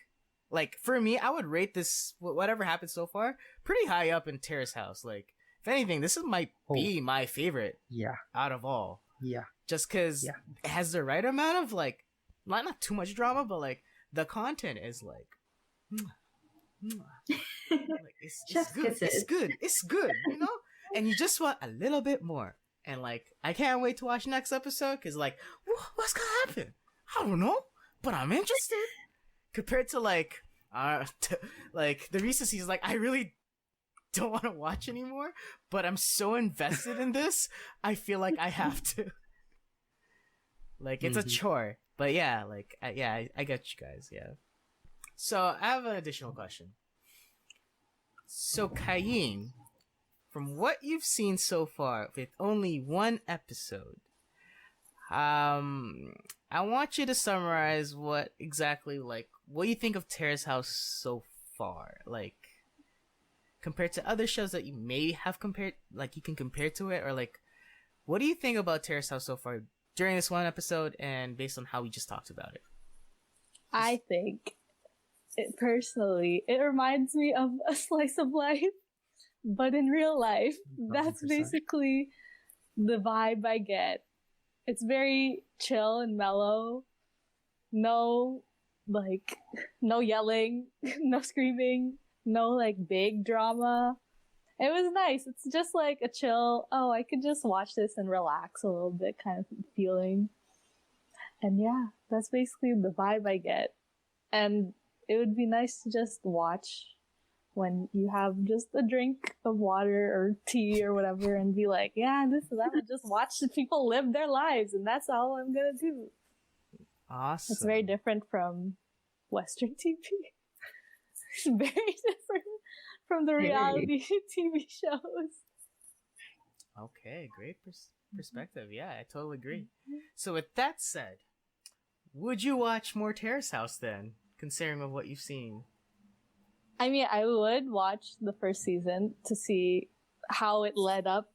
for me, I would rate this whatever happened so far pretty high up in Terrace House. Like, if anything, this might be my favorite Yeah. out of all. Yeah. Just because Yeah. it has the right amount of like, not too much drama, but like the content is like. Like, it's Chef's good. kisses. It's good, you know? And you just want a little bit more. And like, I can't wait to watch next episode because like, what's gonna happen? I don't know, but I'm interested. Compared to like, like the recent seasons, like I really don't want to watch anymore, but I'm so invested in this, I feel like I have to. Like, it's a chore. But yeah, like, I get you guys, yeah. So, I have an additional question. So, Cayenne, from what you've seen so far, with only one episode, I want you to summarize what you think of Terrace House so far, like, compared to other shows that you may have compared, like, you can compare to it, or like, what do you think about Terrace House so far during this one episode, and based on how we just talked about it? I think personally, it reminds me of a slice of life, but in real life. 100%. That's basically the vibe I get. It's very chill and mellow. No yelling, no screaming, no like big drama. It was nice. It's just like a chill, I could just watch this and relax a little bit kind of feeling. And yeah, that's basically the vibe I get. And it would be nice to just watch when you have just a drink of water or tea or whatever and be like, yeah, I'm gonna just watch the people live their lives and that's all I'm gonna do. Awesome. It's very different from Western TV. It's very different from the reality TV shows. Okay, great perspective. Yeah, I totally agree. So with that said, would you watch more Terrace House then, considering of what you've seen? I mean, I would watch the first season to see how it led up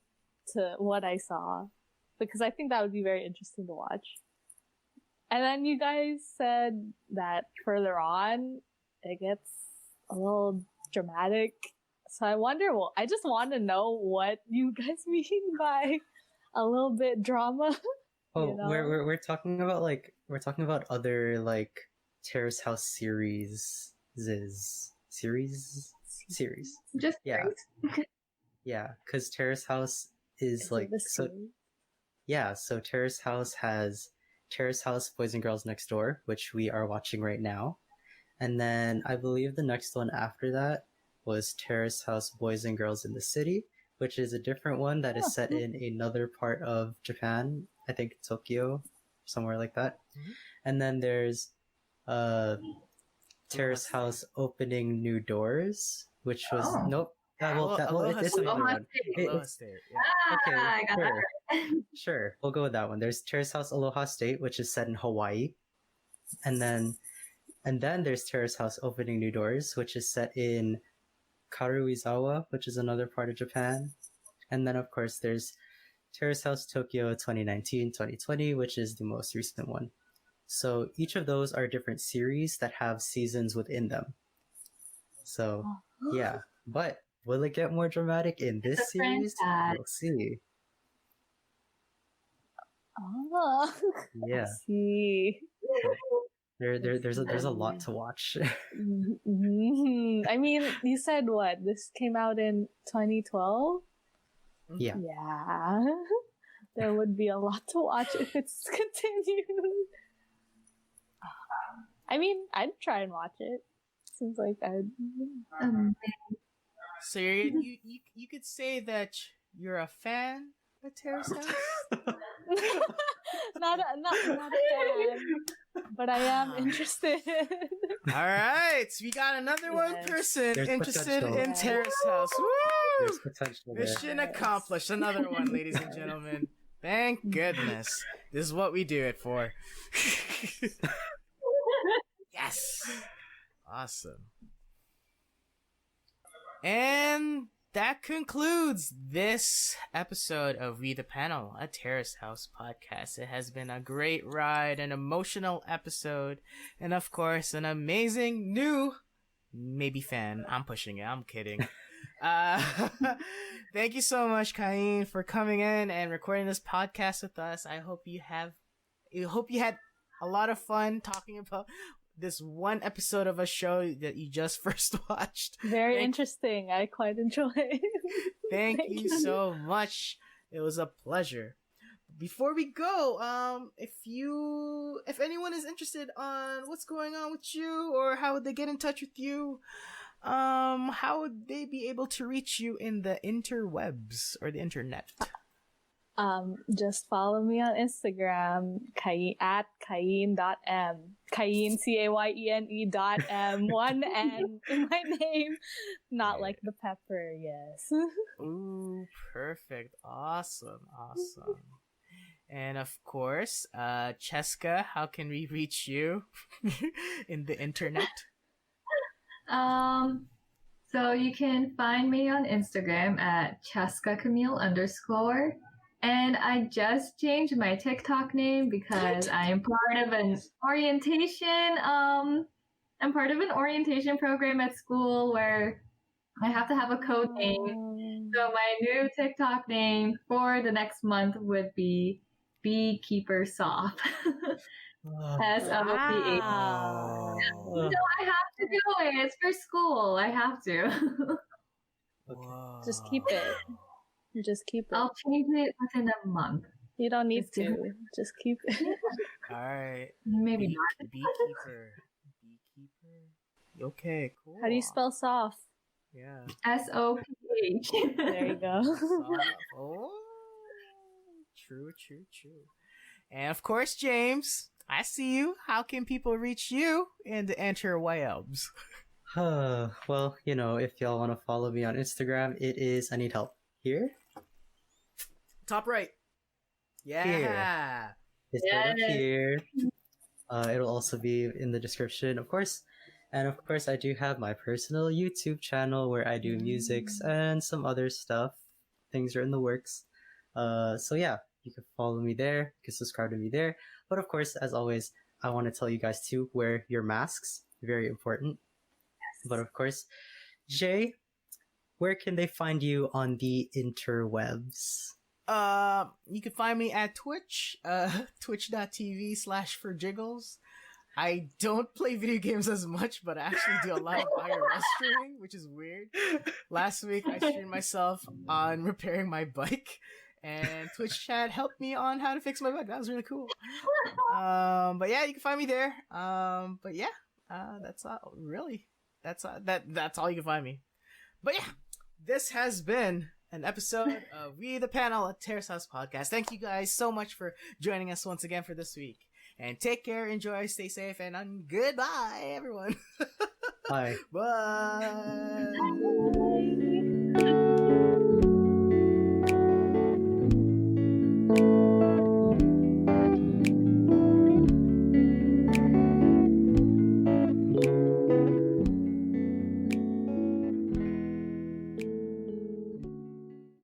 to what I saw, because I think that would be very interesting to watch. And then you guys said that further on, it gets a little dramatic. So I just want to know what you guys mean by a little bit drama. Oh, you know? we're talking about other like Terrace House series. Just Yeah. Yeah, because Terrace House is like so. Yeah, so Terrace House has Terrace House Boys and Girls Next Door, which we are watching right now. And then I believe the next one after that was Terrace House Boys and Girls in the City, which is a different one that is set in another part of Japan. I think Tokyo, somewhere like that. Mhm. And then there's Terrace House Opening New Doors, which was nope. It's another one. Aloha State. Yeah. Okay, I got sure. that right. Sure, we'll go with that one. There's Terrace House Aloha State, which is set in Hawaii, and then there's Terrace House Opening New Doors, which is set in Karuizawa, which is another part of Japan, and then of course there's Terrace House Tokyo 2019-2020, which is the most recent one. So each of those are different series that have seasons within them. So yeah, but will it get more dramatic in this It's a series? franchise. We'll see. Oh, Yeah. I see. There's a lot to watch. I mean, you said what? This came out in 2012? Yeah. Yeah. There would be a lot to watch if it's continued. I mean, I'd try and watch it. Seems like I'd. So you could say that you're a fan of Terrace House? not a fan, but I am interested. All right, so we got another one Yes. person There's interested potential. in Terrace House. Woo! There's potential there. Mission Yes. accomplished. Another one, ladies and gentlemen. Thank goodness. This is what we do it for. Yes. Awesome. And that concludes this episode of We the Panel, a Terrace House podcast. It has been a great ride, an emotional episode, and of course, an amazing new, maybe fan. I'm pushing it. I'm kidding. Thank you so much, Cayene, for coming in and recording this podcast with us. I hope you had a lot of fun talking about this one episode of a show that you just first watched. Very interesting. I quite enjoy it. Thank you so much. It was a pleasure. Before we go, if anyone is interested on what's going on with you or how would they get in touch with you, how would they be able to reach you in the interwebs or the internet? Just follow me on Instagram, at Cayene.m. Cayene, Cayene.m. One N in my name. Not like the pepper, yes. Ooh, perfect. Awesome. And of course, Cheska, how can we reach you in the internet? So you can find me on Instagram at Cheska Camille _ and I just changed my TikTok name because I am part of an orientation. I'm part of an orientation program at school where I have to have a code name. So my new TikTok name for the next month would be Beekeeper Soft. SOPH. Wow. No, I have to do it. It's for school. I have to. Whoa. Just keep it. Just keep it. I'll change it within a month. You don't need Just to. Just keep it. All right. Maybe not. Beekeeper. Okay, cool. How do you spell soft? Yeah. SOPH. There you go. Oh, true. And of course, James, I see you. How can people reach you in the interwebs? Well, if y'all want to follow me on Instagram, it is I Need Help here. Top right. Yeah. It's right up here. It'll also be in the description, of course. And of course, I do have my personal YouTube channel where I do musics and some other stuff. Things are in the works. So yeah, you can follow me there. You can subscribe to me there. But of course, as always, I want to tell you guys to wear your masks. Very important. Yes. But of course, Jay, where can they find you on the interwebs? You can find me at Twitch, twitch.tv/forjiggles. I don't play video games as much, but I actually do a lot of IRL streaming, which is weird. Last week, I streamed myself on repairing my bike, and Twitch chat helped me on how to fix my bug. That was really cool. But yeah, you can find me there. But yeah, that's all. Really, that's all you can find me. But yeah, this has been an episode of We the Panel, a Terrace House podcast. Thank you guys so much for joining us once again for this week. And take care, enjoy, stay safe, and goodbye, everyone. Bye. Bye.